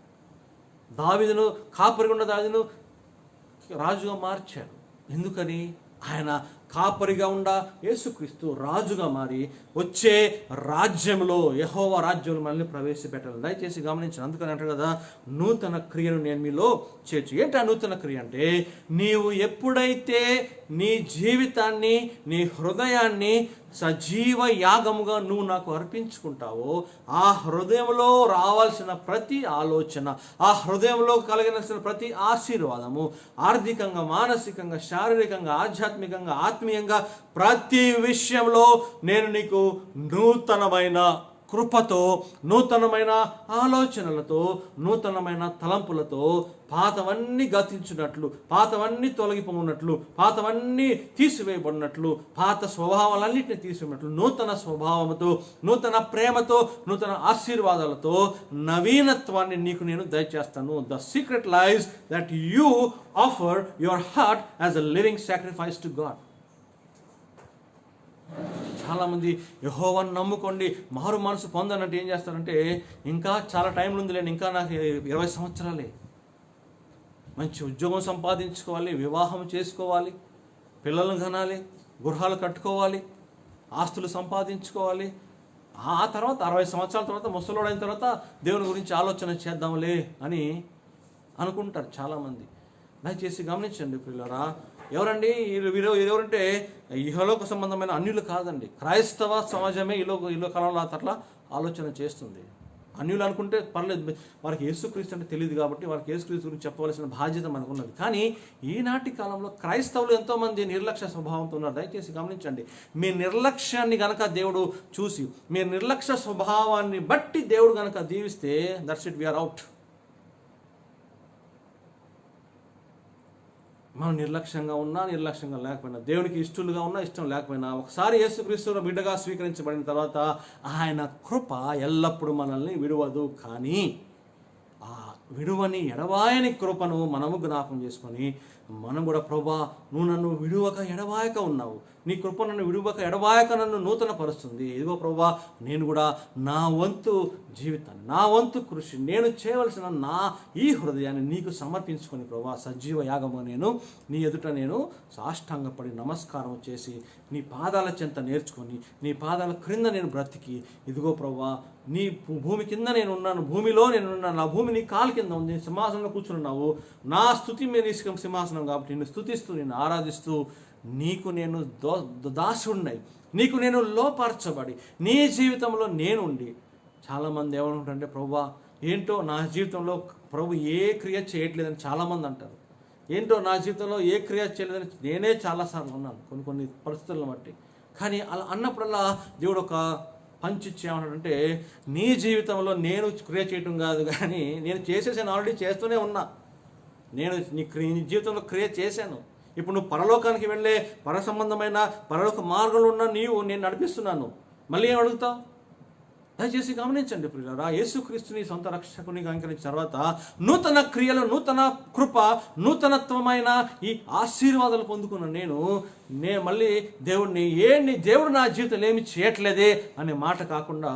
Speaker 1: దావీదును కాపరిగా ఉన్న దావీదును రాజుగా మార్చాడు. ఎందుకని? ఆయన కాపరిగా ఉండ యేసుక్రీస్తు రాజుగా మారి వచ్చే రాజ్యంలో, యెహోవా రాజ్యంలో మనల్ని ప్రవేశపెట్టాలి. దయచేసి గమనించండి. అందుకని అంటారు కదా, నూతన క్రియను నేను మీలో చేర్చు. ఏంటి ఆ నూతన క్రియ అంటే, నీవు ఎప్పుడైతే నీ జీవితాన్ని, నీ హృదయాన్ని సజీవ యాగముగా నువ్వు నాకు అర్పించుకుంటావో, ఆ హృదయంలో రావాల్సిన ప్రతి ఆలోచన, ఆ హృదయంలో కలిగిన ప్రతి ఆశీర్వాదము, ఆర్థికంగా, మానసికంగా, శారీరకంగా, ఆధ్యాత్మికంగా, ఆత్మీయంగా ప్రతి విషయంలో నేను నీకు నూతనమైన కృపతో, నూతనమైన ఆలోచనలతో, నూతనమైన తలంపులతో, పాతవన్నీ గతించినట్లు, పాతవన్నీ తొలగిపోయినట్లు, పాతవన్నీ తీసివేయబడినట్లు, పాత స్వభావాలన్నింటినీ తీసివేయనట్లు నూతన స్వభావంతో, నూతన ప్రేమతో, నూతన ఆశీర్వాదాలతో నవీనత్వాన్ని నీకు నేను దయచేస్తాను. The secret lies that you offer your heart as a living sacrifice to God. చాలామంది యెహోవాను నమ్ముకోండి, మారు మనసు పొందనంటే ఏం చేస్తారంటే, ఇంకా చాలా టైం ఉందిలేండి, ఇంకా నాకు 20 సంవత్సరాలే, మంచి ఉద్యోగం సంపాదించుకోవాలి, వివాహం చేసుకోవాలి, పిల్లలను కనాలి, గృహాలు కట్టుకోవాలి, ఆస్తులు సంపాదించుకోవాలి, ఆ తర్వాత 60 సంవత్సరాల తర్వాత, ముసలోడైన తర్వాత దేవుని గురించి ఆలోచన చేద్దాంలే అని అనుకుంటారు చాలామంది. దయచేసి గమనించండి పిల్లరా. ఎవరండి వీరు? ఎవరంటే ఇహలోక సంబంధమైన అన్యులు కాదండి. క్రైస్తవ సమాజమే ఈలో కాలంలో అట్లా ఆలోచన చేస్తుంది. అన్యులు అనుకుంటే పర్లేదు, వారికి యేసుక్రీస్తు అంటే తెలియదు కాబట్టి వారికి యేసుక్రీస్తు గురించి చెప్పవలసిన బాధ్యత మనకు ఉన్నది. కానీ ఈనాటి కాలంలో క్రైస్తవులు ఎంతోమంది నిర్లక్ష్య స్వభావంతో ఉన్నారు. దయచేసి గమనించండి. మీ నిర్లక్ష్యాన్ని గనక దేవుడు చూసి, మీ నిర్లక్ష్య స్వభావాన్ని బట్టి దేవుడు గనక దీవిస్తే, దట్స్ ఇట్, వీఆర్ అవుట్. మనం నిర్లక్ష్యంగా ఉన్నా, నిర్లక్ష్యంగా లేకపోయినా, దేవునికి ఇష్టలుగా ఉన్నా, ఇష్టం లేకపోయినా, ఒకసారి యేసుక్రీస్తును బిడ్డగా స్వీకరించబడిన తర్వాత ఆయన కృప ఎల్లప్పుడూ మనల్ని విడువదు. కానీ ఆ విడువని ఎడవాయని కృపను మనము జ్ఞాపకం చేసుకొని మనం కూడా, ప్రభువా నువ్వు నన్ను విడువక ఎడవాయక ఉన్నావు, నీ కృప నన్ను విడువక ఎడవాయక నన్ను నూతన పరుస్తుంది. ఇదిగో ప్రభువా, నేను కూడా నా వంతు జీవితాన్ని, నా వంతు కృషి, నేను చేయవలసిన నా ఈ హృదయాన్ని నీకు సమర్పించుకొని ప్రభువా, సజీవ యాగము నేను నీ ఎదుట నేను సాష్టాంగపడి నమస్కారం చేసి నీ పాదాల చెంత నేర్చుకొని, నీ పాదాల క్రింద నేను బ్రతికి, ఇదిగో ప్రభువా నీ భూమి కింద నేను ఉన్నాను, భూమిలో నేను ఉన్నాను, నా భూమి నీ కాలు కింద ఉంది, సింహాసనంలో కూర్చున్నావు, నా స్తుతి మీద సింహాసనం కాబట్టి నిన్ను స్తుతిస్తూ, నిన్ను ఆరాధిస్తూ, నీకు నేను దాసుడినై, నీకు నేను లోపరచబడి, నీ జీవితంలో నేనుండి. చాలామంది ఏమనుకుంటారంటే, ప్రభువా ఏంటో నా జీవితంలో ప్రభు ఏ క్రియ చేయట్లేదని చాలామంది అంటారు. ఏంటో నా జీవితంలో ఏ క్రియ చేయలేదని నేనే చాలాసార్లు ఉన్నాను కొన్ని పరిస్థితులను బట్టి. కానీ అలా అన్నప్పుడల్లా దేవుడు ఒక పంచిచ్చి ఏమన్నాడంటే, నీ జీవితంలో నేను క్రియ చేయటం కాదు, కానీ నేను చేసేసాను, ఆల్రెడీ చేస్తూనే ఉన్నా. నేను నీ జీవితంలో క్రియ చేశాను. ఇప్పుడు నువ్వు పరలోకానికి వెళ్ళే సంబంధమైన పరలోక మార్గంలో ఉన్న నీవు నేను నడిపిస్తున్నాను. మళ్ళీ ఏం అడుగుతావు? దయచేసి గమనించండి ప్రియులారా, యేసుక్రీస్తుని సొంత రక్షకుని అంగీకరించిన తర్వాత నూతన క్రియలు, నూతన కృప, నూతనత్వమైన ఈ ఆశీర్వాదాలు పొందుకున్న నేను మళ్ళీ దేవుడు నా జీవితంలో ఏమి చేయట్లేదే అనే మాట కాకుండా,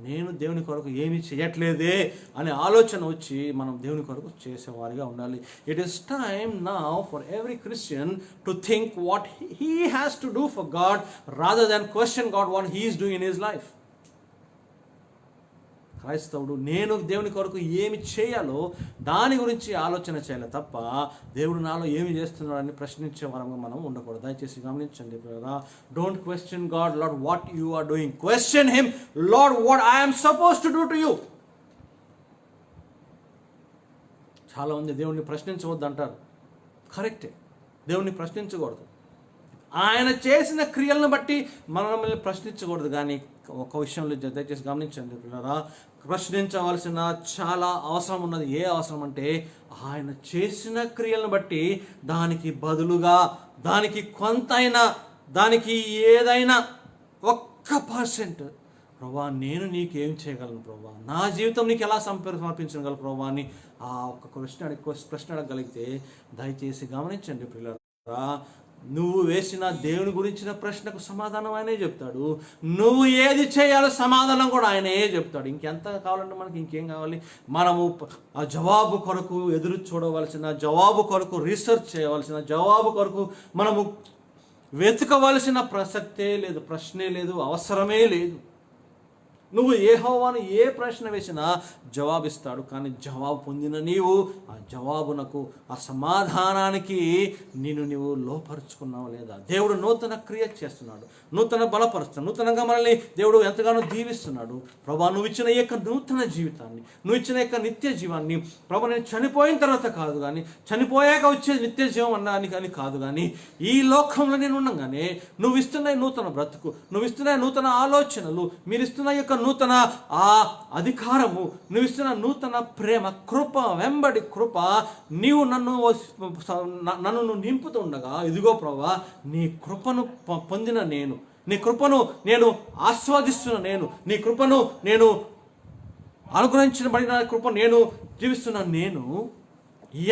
Speaker 1: నేను దేవుని కొరకు ఏమి చేయట్లేదే అనే ఆలోచన వచ్చి మనం దేవుని కొరకు చేసేవారిగా ఉండాలి. It is time now for every Christian to think what he has to do for God rather than question God what he is doing in his life. క్రైస్తవుడు నేను దేవుని కొరకు ఏమి చేయాలో దాని గురించి ఆలోచన చేయాలి తప్ప దేవుడు నాలో ఏమి చేస్తున్నాడని ప్రశ్నించే వరంగా మనం ఉండకూడదు. దయచేసి గమనించండి brother, don't question God Lord what you are doing, question him Lord what I am suppose to do to you. చాలా మంది దేవుణ్ణి ప్రశ్నించవద్దు అంటారు. కరెక్టే, దేవుణ్ణి ప్రశ్నించకూడదు. ఆయన చేసిన క్రియలను బట్టి మనల్ని ప్రశ్నించకూడదు. కానీ ఒక విషయంలో దయచేసి గమనించండి పిల్లరా, ప్రశ్నించవలసిన చాలా అవసరం ఉన్నది. ఏ అవసరం అంటే, ఆయన చేసిన క్రియలను బట్టి దానికి బదులుగా, దానికి కొంతైనా, దానికి ఏదైనా 1% ప్రభా నేను నీకేం చేయగలను ప్రభా, నా జీవితం నీకు ఎలా సమర్పించగలను ప్రభా అని ఆ ఒక్క ప్రశ్న అడగగలిగితే, దయచేసి గమనించండి పిల్లరా, నువ్వు వేసిన దేవుని గురించిన ప్రశ్నకు సమాధానం ఆయనే చెప్తాడు. నువ్వు ఏది చేయాలో సమాధానం కూడా ఆయనే చెప్తాడు. ఇంకెంత కావాలంటే మనకి ఇంకేం కావాలి? మనము ఆ జవాబు కొరకు ఎదురు చూడవలసిన, జవాబు కొరకు రీసెర్చ్ చేయవలసిన, జవాబు కొరకు మనము వెతకవలసిన ప్రసక్తే లేదు, ప్రశ్నే లేదు, అవసరమే లేదు. నువ్వు యెహోవాను ఏ ప్రశ్న వేసినా జవాబిస్తాడు. కానీ జవాబు పొందిన నీవు ఆ జవాబునకు, ఆ సమాధానానికి నీవు లోపరుచుకున్నావు లేదా? దేవుడు నూతన క్రియ చేస్తున్నాడు, నూతన బలపరుస్తున్నాడు, నూతనంగా మనల్ని దేవుడు ఎంతగానో దీవిస్తున్నాడు. ప్రభా నువ్వు ఇచ్చిన ఈ యొక్క నూతన జీవితాన్ని, నువ్వు ఇచ్చిన యొక్క నిత్య జీవాన్ని, ప్రభా నేను చనిపోయిన తర్వాత కాదు కానీ, చనిపోయాక వచ్చే నిత్య జీవం అన్నానికి అని కాదు కానీ, ఈ లోకంలో నేను ఉండగానే నువ్వు ఇస్తున్న నూతన బ్రతుకు, నువ్వు ఇస్తున్న నూతన ఆలోచనలు, మీరు ఇస్తున్న యొక్క నూతన ఆ అధికారము, నువ్వు ఇస్తున్న నూతన ప్రేమ, కృప, వెంబడి కృప, నీవు నన్ను నింపుతూ ఉండగా, ఇదిగో ప్రభా నీ కృపను పొందిన నేను, నీ కృపను నేను ఆస్వాదిస్తున్న నేను, నీ కృపను నేను అనుగ్రహించబడిన కృప నేను జీవిస్తున్న నేను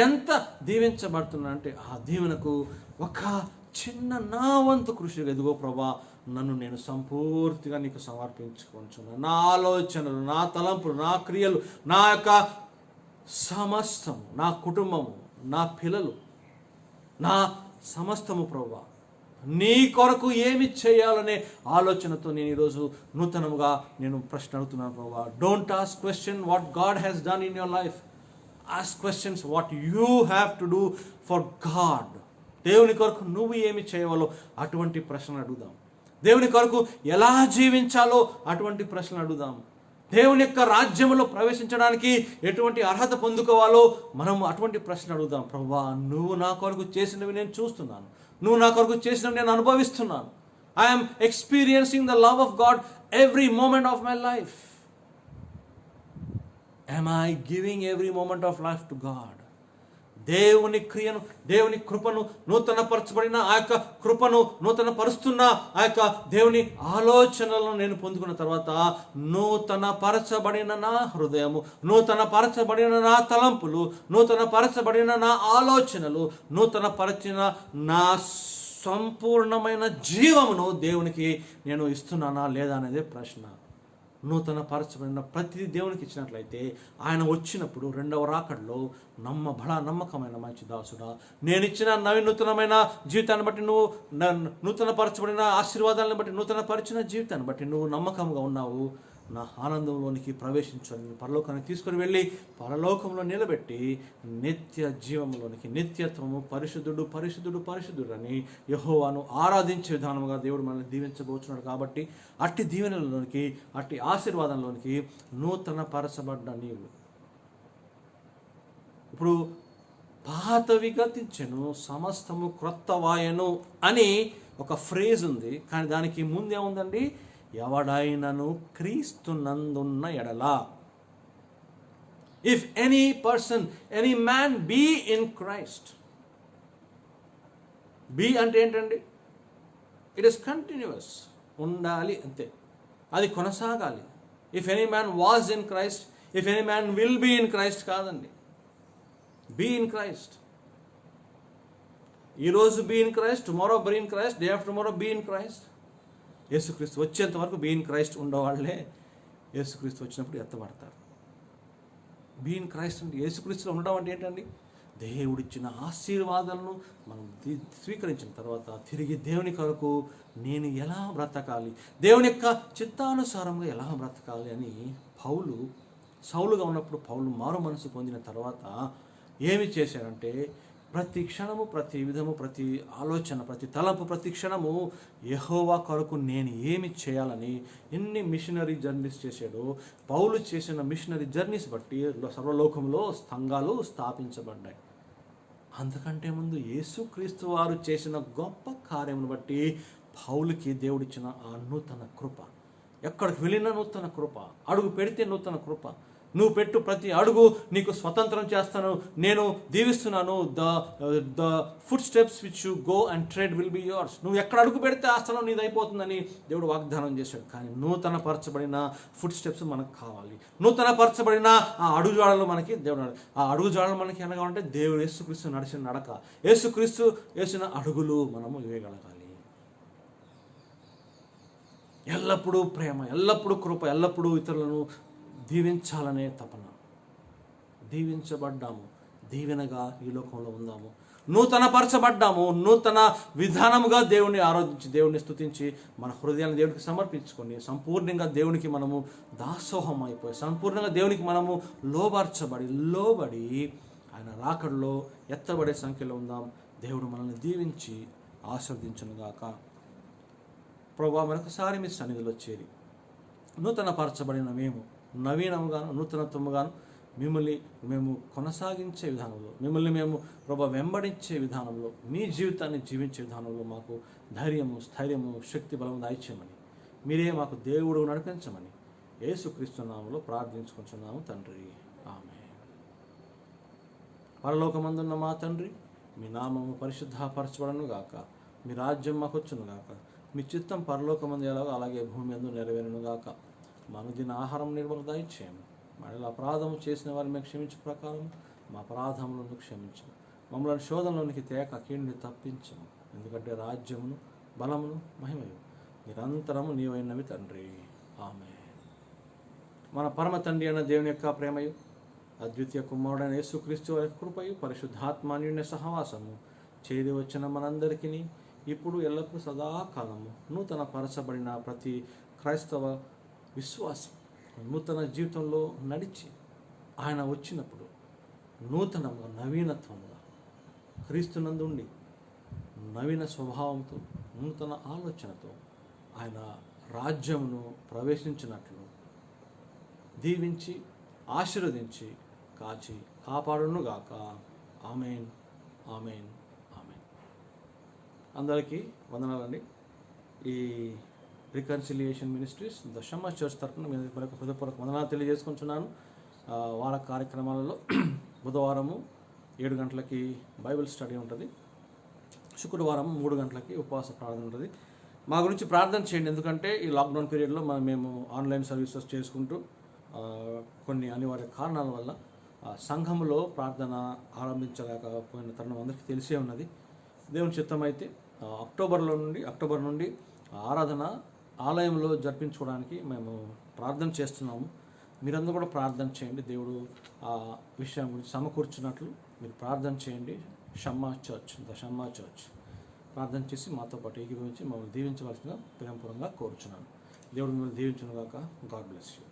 Speaker 1: ఎంత దీవించబడుతున్నా అంటే, ఆ దీవెనకు ఒక చిన్న నా వంతు కృషిగా, ఎదుగో ప్రభా నన్ను నేను సంపూర్తిగా నీకు సమర్పించుకుంటున్నాను. నా ఆలోచనలు, నా తలంపులు, నా క్రియలు, నా యొక్క సమస్తము, నా కుటుంబము, నా పిల్లలు, నా సమస్తము ప్రభా నీ కొరకు ఏమి చేయాలనే ఆలోచనతో నేను ఈరోజు నూతనముగా నేను ప్రశ్న అడుగుతున్నాను ప్రభా. Don't ask question what God has done in your life, ask questions what you have to do for God. దేవుని కొరకు నువ్వు ఏమి చేయవాలో అటువంటి ప్రశ్నలు అడుగుదాం. దేవుని కొరకు ఎలా జీవించాలో అటువంటి ప్రశ్నలు అడుగుదాం. దేవుని యొక్క రాజ్యంలో ప్రవేశించడానికి ఎటువంటి అర్హత పొందుకోవాలో మనం అటువంటి ప్రశ్న అడుగుదాం. ప్రభువా నువ్వు నా కొరకు చేసినవి నేను చూస్తున్నాను, నువ్వు నా కొరకు చేసినవి నేను అనుభవిస్తున్నాను. I'm experiencing the love of God every moment of my life. am I giving every moment of life to God? దేవుని క్రియను, దేవుని కృపను, నూతనపరచబడిన ఆ యొక్క కృపను, నూతన పరుస్తున్న ఆ యొక్క దేవుని ఆలోచనలను నేను పొందుకున్న తర్వాత, నూతన పరచబడిన నా హృదయము, నూతన పరచబడిన నా తలంపులు, నూతన పరచబడిన నా ఆలోచనలు, నూతన పరచిన నా సంపూర్ణమైన జీవమును దేవునికి నేను ఇస్తున్నానా లేదా అనేదే ప్రశ్న. నూతన పరచబడిన ప్రతి దేవునికి ఇచ్చినట్లయితే, ఆయన వచ్చినప్పుడు రెండవ రాకడలో నమ్మకమైన మంచి దాసుడా, నేను ఇచ్చిన నూతనమైన జీవితాన్ని బట్టి, నువ్వు నూతన పరచబడిన ఆశీర్వాదాలను బట్టి, నూతన పరిచిన జీవితాన్ని బట్టి నువ్వు నమ్మకంగా ఉన్నావు, నా ఆనందంలోనికి ప్రవేశించాలని పరలోకానికి తీసుకుని వెళ్ళి పరలోకంలో నిలబెట్టి నిత్య జీవంలోనికి, నిత్యత్వము, పరిశుద్ధుడు పరిశుద్ధుడు పరిశుద్ధుడు అని యెహోవాను ఆరాధించే విధానముగా దేవుడు మనల్ని దీవించబోతున్నాడు. కాబట్టి అట్టి దీవెనలోనికి, అట్టి ఆశీర్వాదంలోనికి నూతన పరచబడ్డ నీవు, ఇప్పుడు పాతవి గతించెను, సమస్తము క్రొత్తవాయను అని ఒక ఫ్రేజ్ ఉంది. కానీ దానికి ముందేముందండి? ఎవడైనను క్రీస్తునందున్న ఎడల. If any person, any man be in Christ. Be అంటే ఏంటండి? ఇట్ ఈస్ కంటిన్యూస్, ఉండాలి అంతే, అది కొనసాగాలి. If any man was in Christ, if any man will be in Christ కాదండి. Be in Christ. ఈరోజు be in Christ, tomorrow be in Christ, day after tomorrow be in Christ. యేసుక్రీస్తు వచ్చేంత వరకు be in Christ ఉండేవాళ్ళే యేసుక్రీస్తు వచ్చినప్పుడు ఎత్తబడతారు. Be in Christ అంటే యేసుక్రీస్తులో ఉండడం అంటే ఏంటండి? దేవుడిచ్చిన ఆశీర్వాదాలను మనం స్వీకరించిన తర్వాత తిరిగి దేవుని కొరకు నేను ఎలా బ్రతకాలి, దేవుని యొక్క చిత్తానుసారంగా ఎలా బ్రతకాలి అని సౌలుగా ఉన్నప్పుడు పౌలు మారు మనసు పొందిన తర్వాత ఏమి చేశాడంటే, ప్రతి క్షణము, ప్రతి విధము, ప్రతి ఆలోచన, ప్రతి తలంపు, ప్రతి క్షణము యెహోవా కొరకు నేను ఏమి చేయాలని ఎన్ని మిషనరీ జర్నీస్ చేశాడో. పౌలు చేసిన మిషనరీ జర్నీస్ బట్టి సర్వలోకంలో సంఘాలు స్థాపించబడ్డాయి. అంతకంటే ముందు యేసుక్రీస్తు వారు చేసిన గొప్ప కార్యమును బట్టి పౌలుకి దేవుడిచ్చిన ఆ నూతన కృప, ఎక్కడికి వెళ్ళిన నూతన కృప, అడుగు పెడితే నూతన కృప, నువ్వు పెట్టు ప్రతి అడుగు నీకు స్వతంత్రం చేస్తాను, నేను దీవిస్తున్నాను. The footsteps which you go and tread will be yours. నువ్వు ఎక్కడ అడుగు పెడితే ఆ స్థలం నీది అయిపోతుందని దేవుడు వాగ్దానం చేశాడు. కానీ నూతన పరచబడిన ఫుట్ స్టెప్స్ మనకు కావాలి. నూతన పరచబడిన ఆ అడుగుజాడలు మనకి దేవుడు, ఆ అడుగుజాడలు మనకి ఎలాగా అంటే దేవుడు యేసుక్రీస్తు నడిచిన నడక, యేసుక్రీస్తు వేసిన అడుగులు మనము వేయగలగాలి. ఎల్లప్పుడూ ప్రేమ, ఎల్లప్పుడూ కృప, ఎల్లప్పుడూ ఇతరులను దీవించాలనే తపన. దీవించబడ్డాము, దీవెనగా ఈ లోకంలో ఉందాము. నూతన పరచబడ్డాము, నూతన విధానముగా దేవుణ్ణి ఆరాధించి, దేవుణ్ణి స్తుతించి, మన హృదయాన్ని దేవుడికి సమర్పించుకొని సంపూర్ణంగా దేవునికి మనము దాసోహం అయిపోయి, సంపూర్ణంగా దేవునికి మనము లోబడి ఆయన రాకడలో ఎత్తబడే సంఖ్యలో ఉందాం. దేవుడు మనల్ని దీవించి ఆశీర్వదించునుగాక. ప్రభువా, మరొకసారి మీ సన్నిధిలో చేరి నూతన పరచబడిన మేము నవీనముగాను నూతనత్వముగాను మిమ్మల్ని మేము కొనసాగించే విధానంలో, మిమ్మల్ని మేము ప్రభు వెంబడించే విధానంలో, మీ జీవితాన్ని జీవించే విధానంలో మాకు ధైర్యము, స్థైర్యము, శక్తి, బలము దయచేయమని, మీరే మాకు దేవుడు నడిపించమని యేసుక్రీస్తు నామములో ప్రార్థించుకుంటున్నాము తండ్రి. ఆమేన్. పరలోకమందున్న మా తండ్రి, మీ నామము పరిశుద్ధపరచబడను గాక, మీ రాజ్యం మాకు వచ్చును గాక, మీ చిత్తం పరలోకమందు ఎలాగో అలాగే భూమి అందు నెరవేరును గాక. మా అనుదిన ఆహారం నిర్మల దయచేయము. మళ్ళీ అపరాధము చేసిన వారిని మేము క్షమించే ప్రకారం మా అపరాధములను క్షమించము. మమ్మల్ని శోధనలోనికి తేక కీడుని తప్పించము. ఎందుకంటే రాజ్యమును, బలమును, మహిమయు నిరంతరము నీవైనవి తండ్రి. ఆమేన్. మన పరమ తండ్రి అయిన దేవుని యొక్క ప్రేమయు, అద్వితీయ కుమారుడైన యేసుక్రీస్తు వారి కృపయు, పరిశుద్ధాత్మాన్యుని సహవాసము చేరి వచ్చిన మనందరికీ ఇప్పుడు ఎల్లప్పుడూ సదాకాలము నూతన పరచబడిన ప్రతి క్రైస్తవ విశ్వాసం నూతన జీవితంలో నడిచి ఆయన వచ్చినప్పుడు నూతనంగా, నవీనత్వంగా, క్రీస్తునందుండి నవీన స్వభావంతో, నూతన ఆలోచనతో ఆయన రాజ్యమును ప్రవేశించినట్లు దీవించి, ఆశీర్వదించి, కాచి కాపాడునుగాక. ఆమేన్, ఆమేన్, ఆమేన్. అందరికీ వందనాలండి. ఈ reconciliation ministries the Shammah church తరఫున మరొక హృదయపూర్వక వందనాలు తెలియజేసుకుంటున్నాను. వార కార్యక్రమాలలో బుధవారము 7 గంటలకి బైబిల్ స్టడీ ఉంటుంది, శుక్రవారం 3 గంటలకి ఉపవాస ప్రార్థన ఉంటుంది. మా గురించి ప్రార్థన చేయండి. ఎందుకంటే ఈ లాక్డౌన్ పీరియడ్లో మేము ఆన్లైన్ సర్వీసెస్ చేసుకుంటూ కొన్ని అనివార్య కారణాల వల్ల సంఘంలో ప్రార్థన ఆరంభించలేకపోయిన తరుణం అందరికీ తెలిసే ఉన్నది. దేవుని చిత్తం అయితే అక్టోబర్ నుండి ఆరాధన ఆలయంలో జరిపించుకోవడానికి మేము ప్రార్థన చేస్తున్నాము. మీరందరూ కూడా ప్రార్థన చేయండి. దేవుడు ఆ విషయం గురించి సమకూర్చున్నట్లు మీరు ప్రార్థన చేయండి. ద షమ్మా చర్చ్ ప్రార్థన చేసి మాతో పాటు ఏకీభవించి మమ్మల్ని దీవించవలసిన ప్రేమపూర్వకంగా కోరుచున్నాను. దేవుడు మిమ్మల్ని దీవించును గాక. God bless you.